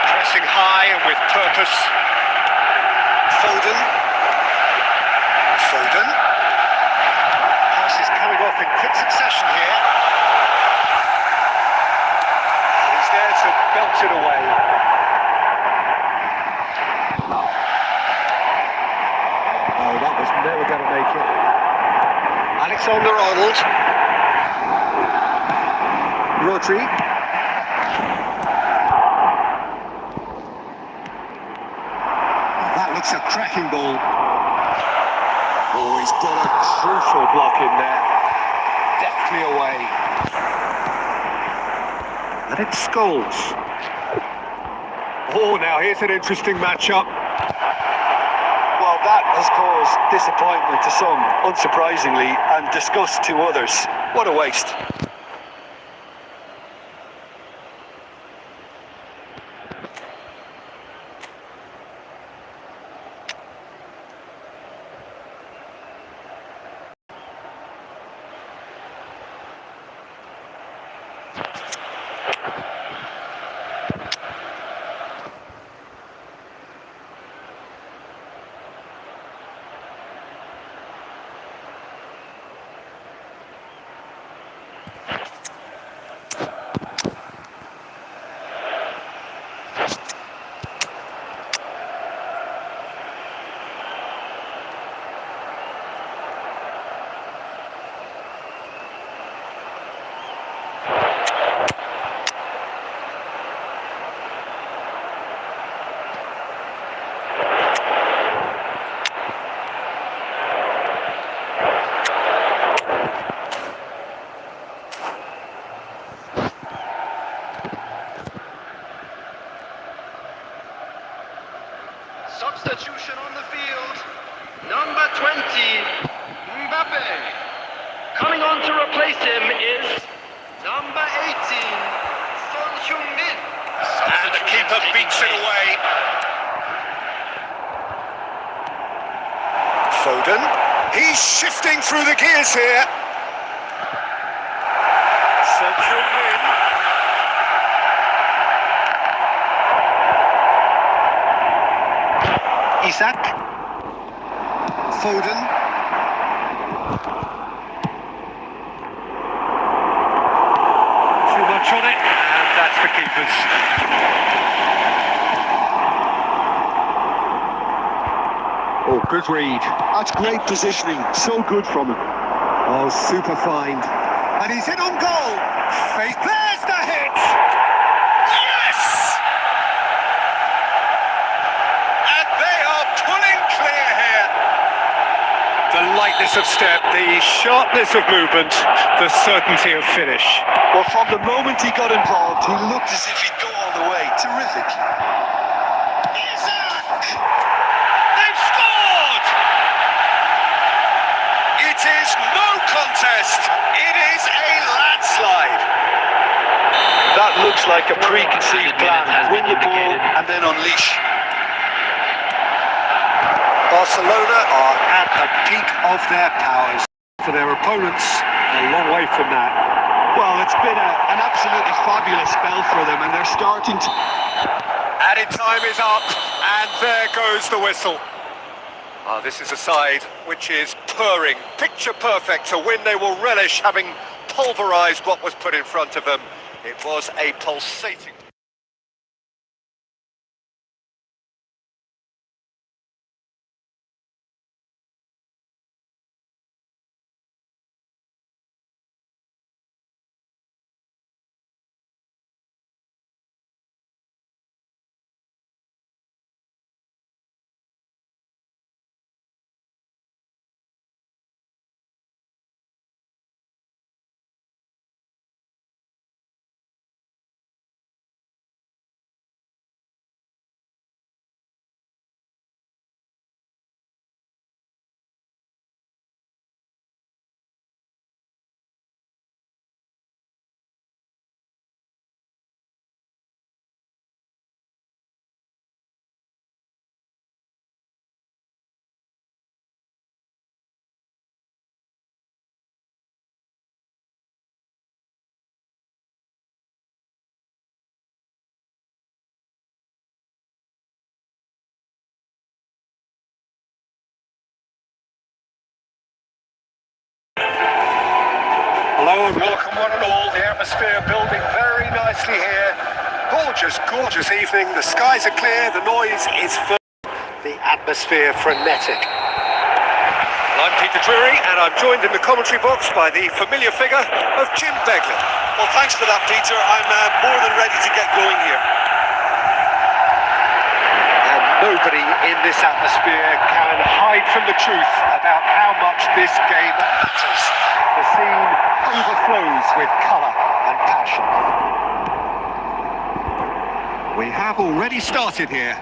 Pressing high and with purpose. Foden. Pass is coming off in quick succession here. And he's there to belt it away. Oh, that was never going to make it. Alexander-Arnold. Rodri. That looks a cracking ball. Oh, he's got a crucial block in there. Deftly away. And it's Scholes. Oh, now here's an interesting matchup. Well, that has caused disappointment to some, unsurprisingly, and disgust to others. What a waste. Substitution on the field. Number 20, Mbappe. Coming on to replace him is number 18, Son Heung-min. And the keeper beats it away. Foden. He's shifting through the gears here. Son Heung-min. Isak. Foden. Too much on it, and that's the keeper's. Oh, good read. That's great positioning. So good from him. Oh, super find. And he's in on goal. There's the hit. Yes! And they are pulling clear here. The lightness of step, the sharpness of movement, the certainty of finish. Well, from the moment he got involved, he looked as if he'd go all the way. Terrific. Isak! They've scored! It is no contest. It is a landslide. That looks like a preconceived plan. Win the ball and then unleash. Barcelona are At the peak of their powers. For their opponents, a long way from that. Well, it's been an absolutely fabulous spell for them, and they're starting to... added time is up, and there goes the whistle. This is a side which is purring, picture perfect, a win they will relish, having pulverised what was put in front of them. It was a pulsating... warm welcome one and all. The atmosphere building very nicely here. Gorgeous, gorgeous evening. The skies are clear, the noise is full. The atmosphere frenetic. Well, I'm Peter Drury, and I'm joined in the commentary box by the familiar figure of Jim Begley. Well, thanks for that, Peter. I'm more than ready to get going here. And nobody in this atmosphere can hide from the truth about how much this game matters. The scene overflows with colour and passion. We have already started here.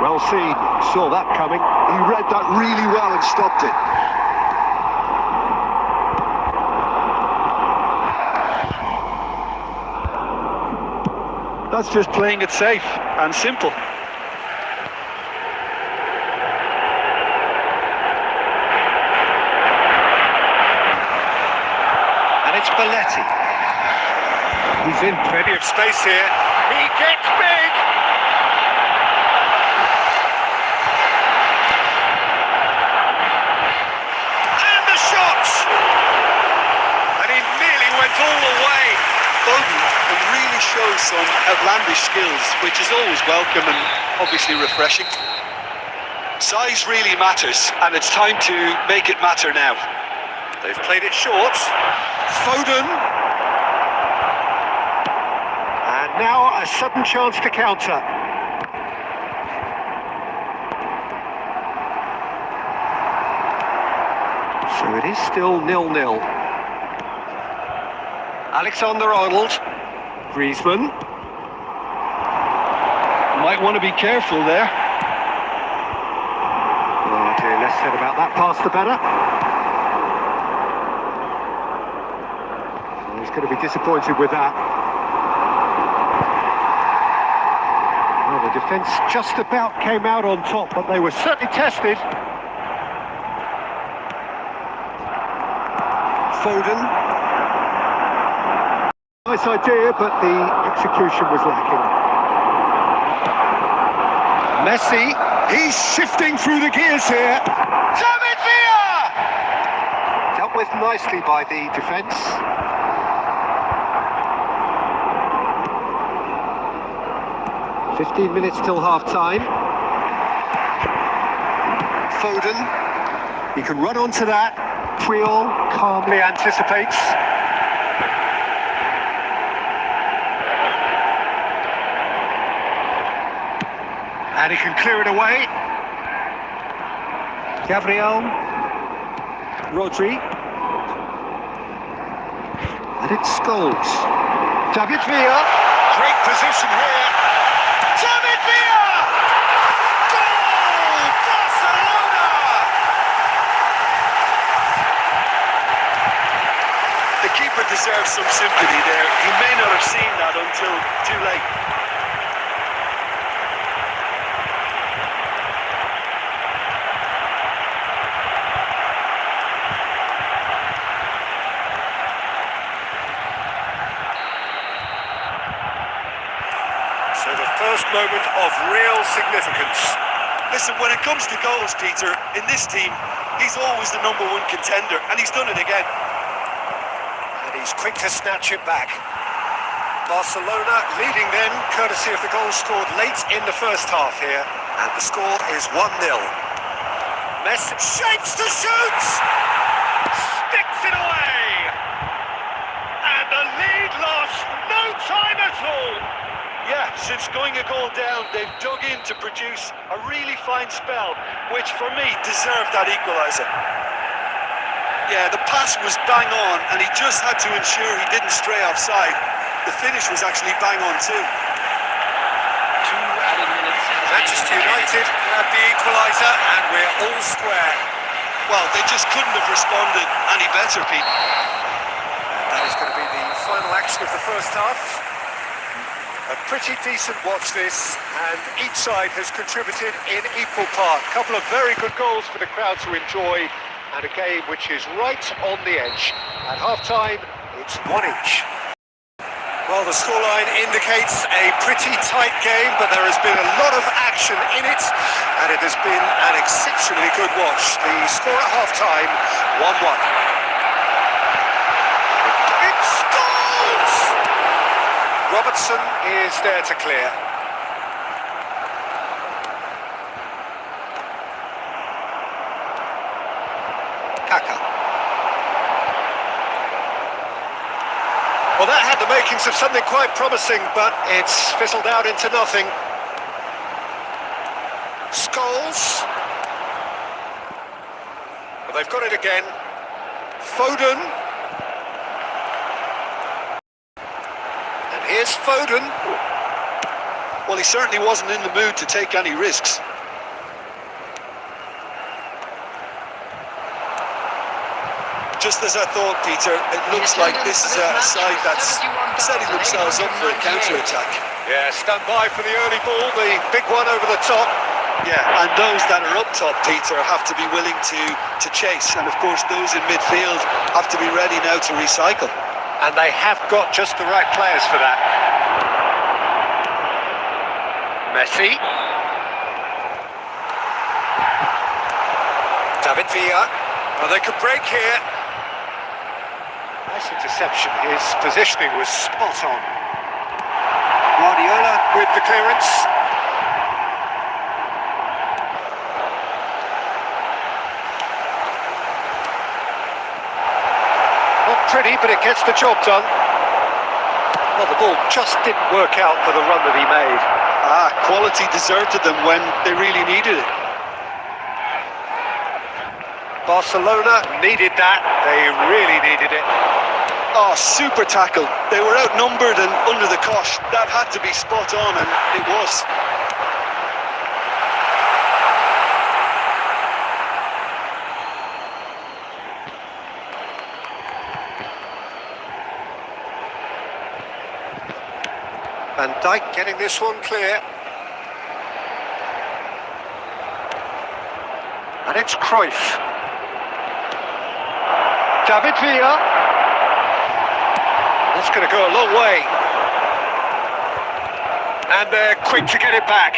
Well seen, saw that coming. He read that really well and stopped it. That's just playing it safe and simple. And it's Belletti. He's in plenty of space here. He gets big! And the shot! And he nearly went all the way. Bowden can really show some outlandish skills, which is always welcome and obviously refreshing. Size really matters, and it's time to make it matter now. They've played it short. Foden. And now a sudden chance to counter. So it is still 0-0. Alexander-Arnold. Griezmann. Might want to be careful there. Okay, less said about that pass the better. Oh, he's going to be disappointed with that. Well, the defence just about came out on top, but they were certainly tested. Foden. Nice idea, but the execution was lacking. Messi, he's shifting through the gears here. David Villa! Dealt with nicely by the defence. "15 minutes till half-time. Foden, he can run onto that. Puyol calmly anticipates. And he can clear it away. Gabriel. Rodri. And it's Scholes. David Villa. Great position here. David Villa! Goal! Barcelona! The keeper deserves some sympathy there. He may not have seen that until too late. So the first moment of real significance. Listen, when it comes to goals, Peter, in this team, he's always the #1 contender, and he's done it again. And he's quick to snatch it back. Barcelona leading then, courtesy of the goal scored late in the first half here. And the score is 1-0. Messi shapes to shoot! Sticks it away! And the lead lost, no time at all! Yeah, since going a goal down, they've dug in to produce a really fine spell, which for me deserved that equaliser. Yeah, the pass was bang on, and he just had to ensure he didn't stray offside. The finish was actually bang on too. 2 added minutes. Manchester United have the equaliser, and we're all square. Well, they just couldn't have responded any better, Pete. That is going to be the final action of the first half. A pretty decent watch this, and each side has contributed in equal part. A couple of very good goals for the crowd to enjoy, and a game which is right on the edge. At half-time, it's 1 each. Well, the scoreline indicates a pretty tight game, but there has been a lot of action in it, and it has been an exceptionally good watch. The score at half-time, 1-1. Robertson is there to clear. Kaka. Well, that had the makings of something quite promising, but it's fizzled out into nothing. Scholes. Well, they've got it again. Foden. And here's Foden. Well, he certainly wasn't in the mood to take any risks. Just as I thought, Peter, it looks like this is a side that's setting themselves up for a counter-attack. Yeah, stand by for the early ball, the big one over the top. Yeah, and those that are up top, Peter, have to be willing to chase. And of course, those in midfield have to be ready now to recycle. And they have got just the right players for that. Messi. David Villa. Well, they could break here. Nice interception. His positioning was spot on. Guardiola with the clearance. Not pretty, but it gets the job done. Well, the ball just didn't work out for the run that he made. Quality deserted them when they really needed it. Barcelona needed that. They really needed it. Oh, super tackle. They were outnumbered and under the cosh. That had to be spot on, and it was. Van Dijk getting this one clear. And it's Cruyff. David Villa. That's going to go a long way. And they're quick to get it back.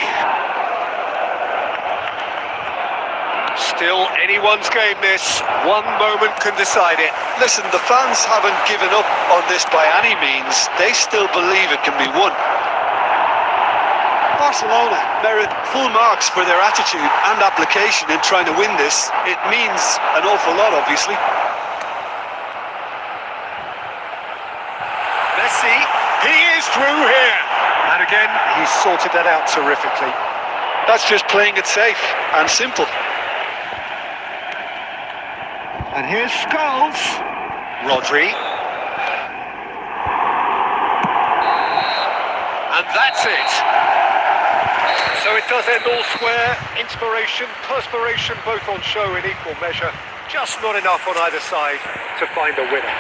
Still anyone's game this. One moment can decide it. Listen, the fans haven't given up on this by any means. They still believe it can be won. Barcelona merit full marks for their attitude and application in trying to win this. It means an awful lot, obviously. Messi, he is through here. And again, he's sorted that out terrifically. That's just playing it safe and simple. And here's Scholes. Rodri. And that's it. So it does end all square. Inspiration, perspiration, both on show in equal measure. Just not enough on either side to find a winner.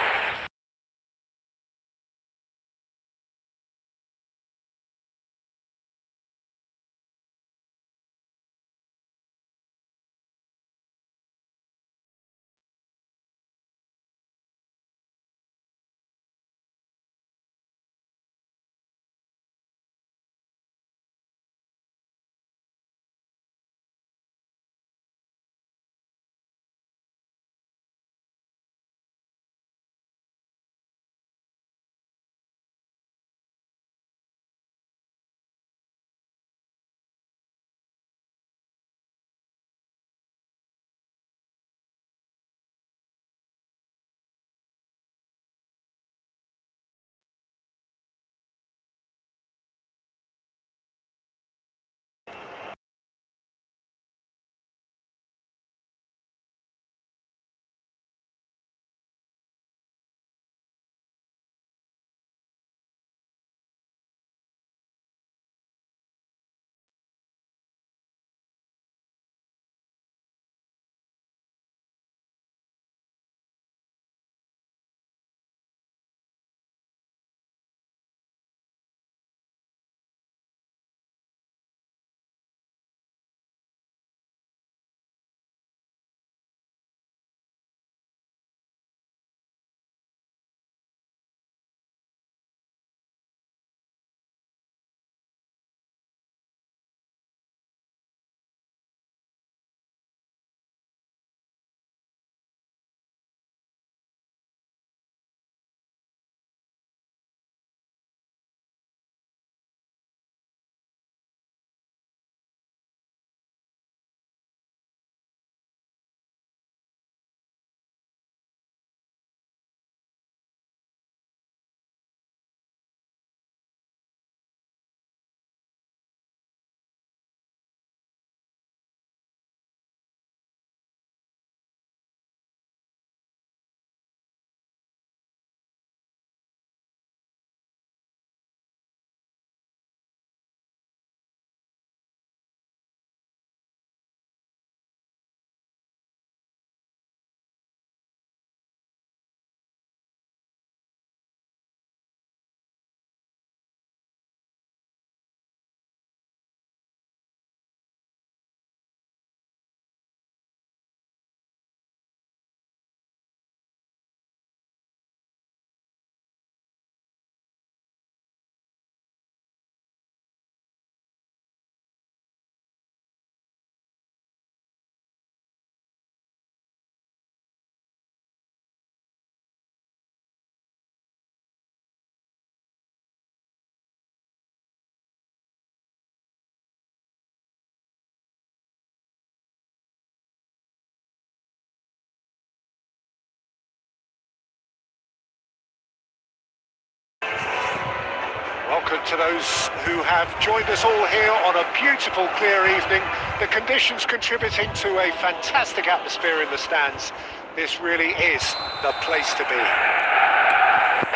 Welcome to those who have joined us all here on a beautiful, clear evening. The conditions contributing to a fantastic atmosphere in the stands. This really is the place to be.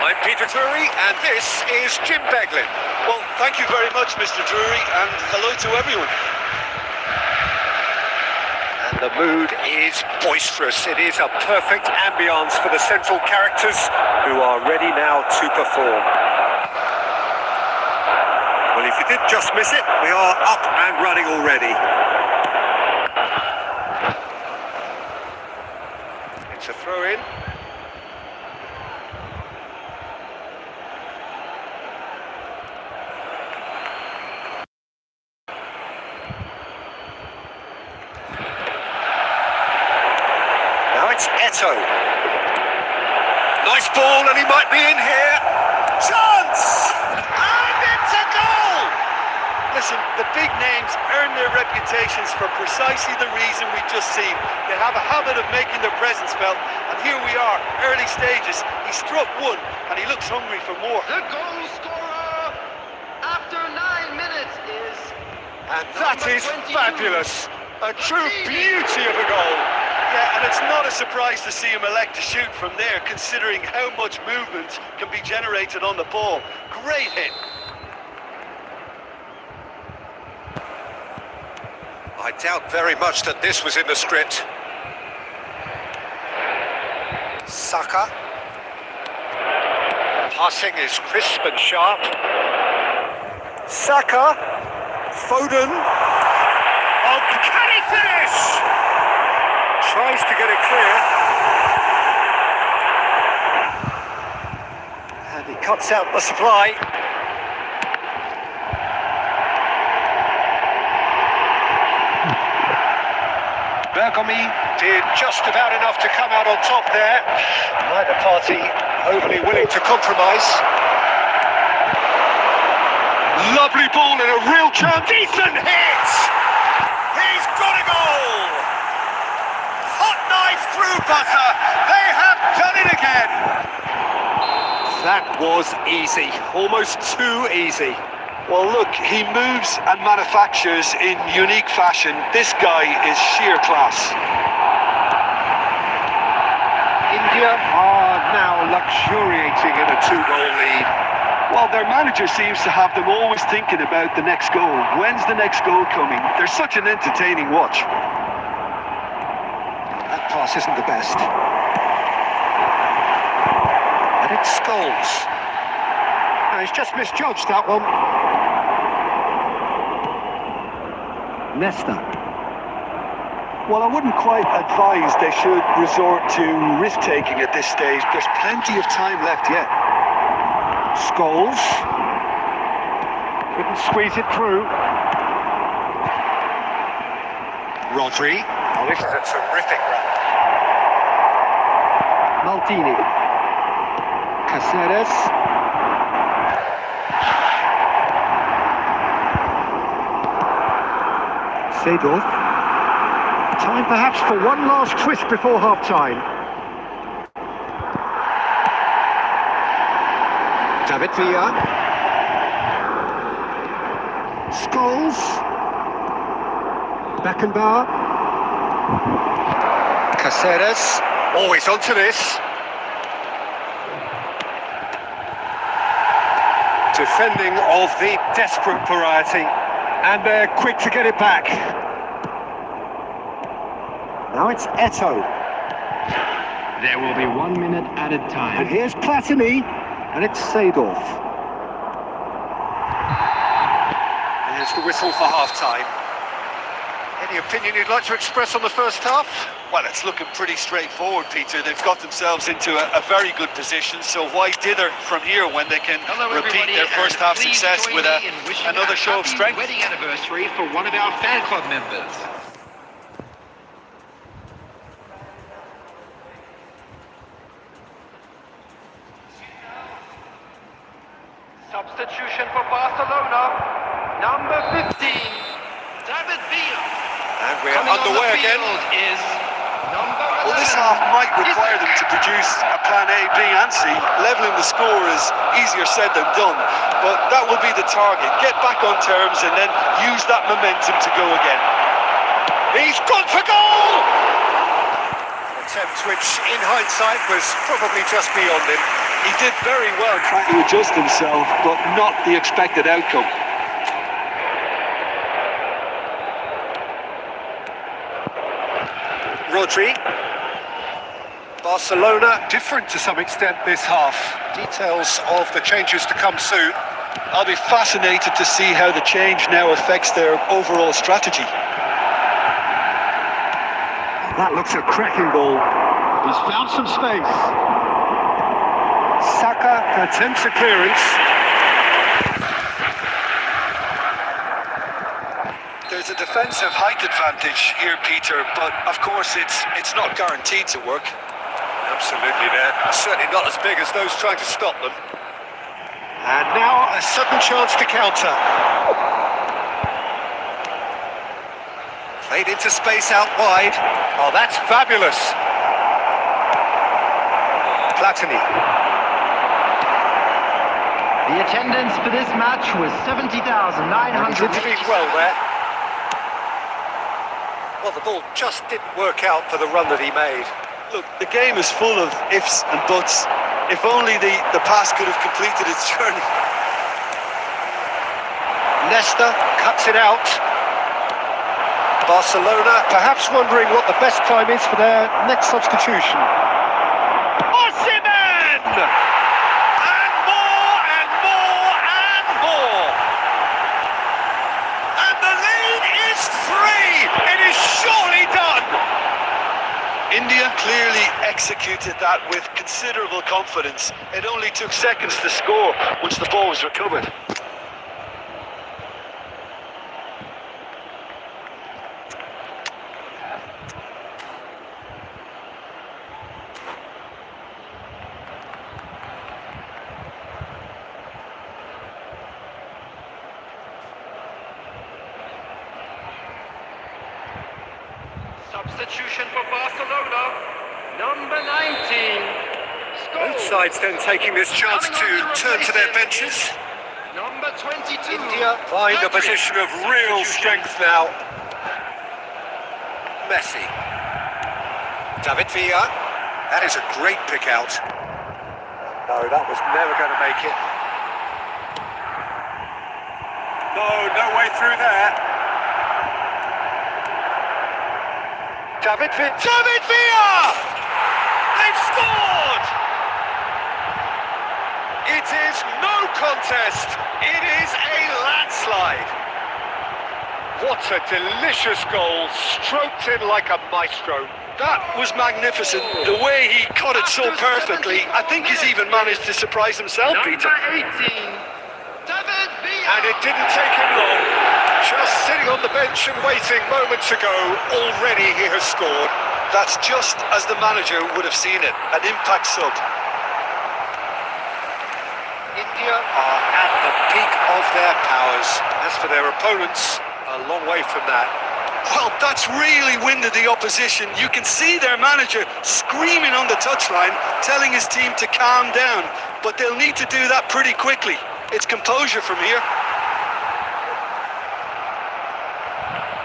I'm Peter Drury, and this is Jim Beglin. Well, thank you very much, Mr. Drury, and hello to everyone. And the mood is boisterous. It is a perfect ambience for the central characters who are ready now to perform. Well, if you did just miss it, we are up and running already. It's a throw-in. Now it's Eto'o. Nice ball, and he might be in here. Chance! And it's a goal! Listen, the big names earn their reputations for precisely the reason we've just seen. They have a habit of making their presence felt, and here we are, early stages. He struck one, and he looks hungry for more. The goal scorer after 9 minutes is... And that is fabulous. A true beauty of a goal. Yeah, and it's not a surprise to see him elect to shoot from there, considering how much movement can be generated on the ball. Great hit. I doubt very much that this was in the script. Saka. Passing is crisp and sharp. Saka. Foden. Oh, can he finish? Tries to get it clear. And he cuts out the supply. Bergomi did just about enough to come out on top there. Neither party overly willing to compromise. Lovely ball in a real chance. Decent hit! He's got a goal! Hot knife through butter. They have done it again. That was easy. Almost too easy. Well, look, he moves and manufactures in unique fashion. This guy is sheer class. India are now luxuriating in a 2-goal lead. Well, their manager seems to have them always thinking about the next goal. When's the next goal coming? They're such an entertaining watch. That pass isn't the best. And it's Scholes. No, he's just misjudged that one. Nesta. Well, I wouldn't quite advise they should resort to risk-taking at this stage. There's plenty of time left yet. Scholes. Couldn't squeeze it through. Rodri. Oh, this is a terrific run. Maldini. Caceres. Seedorf. Time perhaps for one last twist before half-time. David Villa. Scholes. Beckenbauer. Caceres. Always onto this. Defending of the desperate variety. And they're quick to get it back. Now it's Eto'o. There will be 1 minute added time. And here's Platini. And it's Seedorf. There's the whistle for half-time. Any opinion you'd like to express on the first half? Well, it's looking pretty straightforward, Peter. They've got themselves into a very good position, so why dither from here when they can repeat their first half success with another show of strength? Wedding anniversary for one of our fan club members. Substitution for Barcelona, number 15, David Villa. And we're Coming underway on the again. field is Well, this half might require them to produce a plan A, B and C. Levelling the score is easier said than done, but that will be the target. Get back on terms and then use that momentum to go again. He's gone for goal! Attempt which, in hindsight, was probably just beyond him. He did very well trying to adjust himself, but not the expected outcome. Rodri. Barcelona different to some extent this half. Details of the changes to come soon. I'll be fascinated to see how the change now affects their overall strategy. That looks a cracking goal. He's found some space. Saka attempts a clearance. There's a defensive height advantage here, Peter, but of course it's not guaranteed to work. Absolutely there. Certainly not as big as those trying to stop them. And now a sudden chance to counter. Played into space out wide. Oh, that's fabulous. Platini. The attendance for this match was 70,900. Intervened well there. Well, the ball just didn't work out for the run that he made. Look, the game is full of ifs and buts. If only the pass could have completed its journey. Nesta cuts it out. Barcelona perhaps wondering what the best time is for their next substitution. Osimhen! And more and more and more. And the lead is 3. It is surely done. India clearly executed that with considerable confidence. It only took seconds to score once the ball was recovered. Substitution for Barcelona, number 19. Both sides then taking this chance to turn to their benches. Number 22. India find a position of real strength now. Messi. David Villa. That is a great pick out. No, that was never going to make it. No way through there. David Villa! They've scored! It is no contest. It is a landslide. What a delicious goal, stroked in like a maestro. That was magnificent. The way he caught it so perfectly. I think he's even managed to surprise himself, Peter. Number 18. David Villa. And it didn't take him long. Just sitting on the bench and waiting moments ago, already he has scored. That's just as the manager would have seen it, an impact sub. India are at the peak of their powers. As for their opponents, a long way from that. Well, that's really winded the opposition. You can see their manager screaming on the touchline, telling his team to calm down. But they'll need to do that pretty quickly. It's composure from here.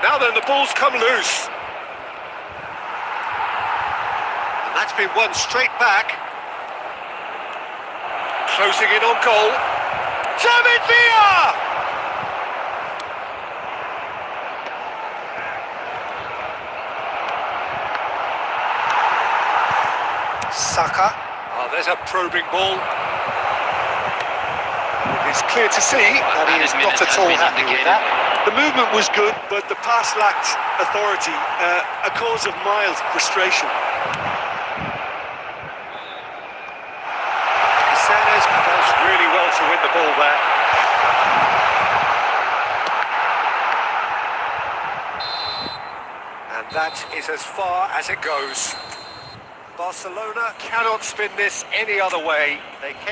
Now then, the ball's come loose. And that's been won straight back. Closing in on goal. David Villa! Saka. Oh, there's a probing ball. It is clear to see that he is not at all happy with that. The movement was good, but the pass lacked authority, a cause of mild frustration. Sanchez does really well to win the ball there. And that is as far as it goes. Barcelona cannot spin this any other way. They came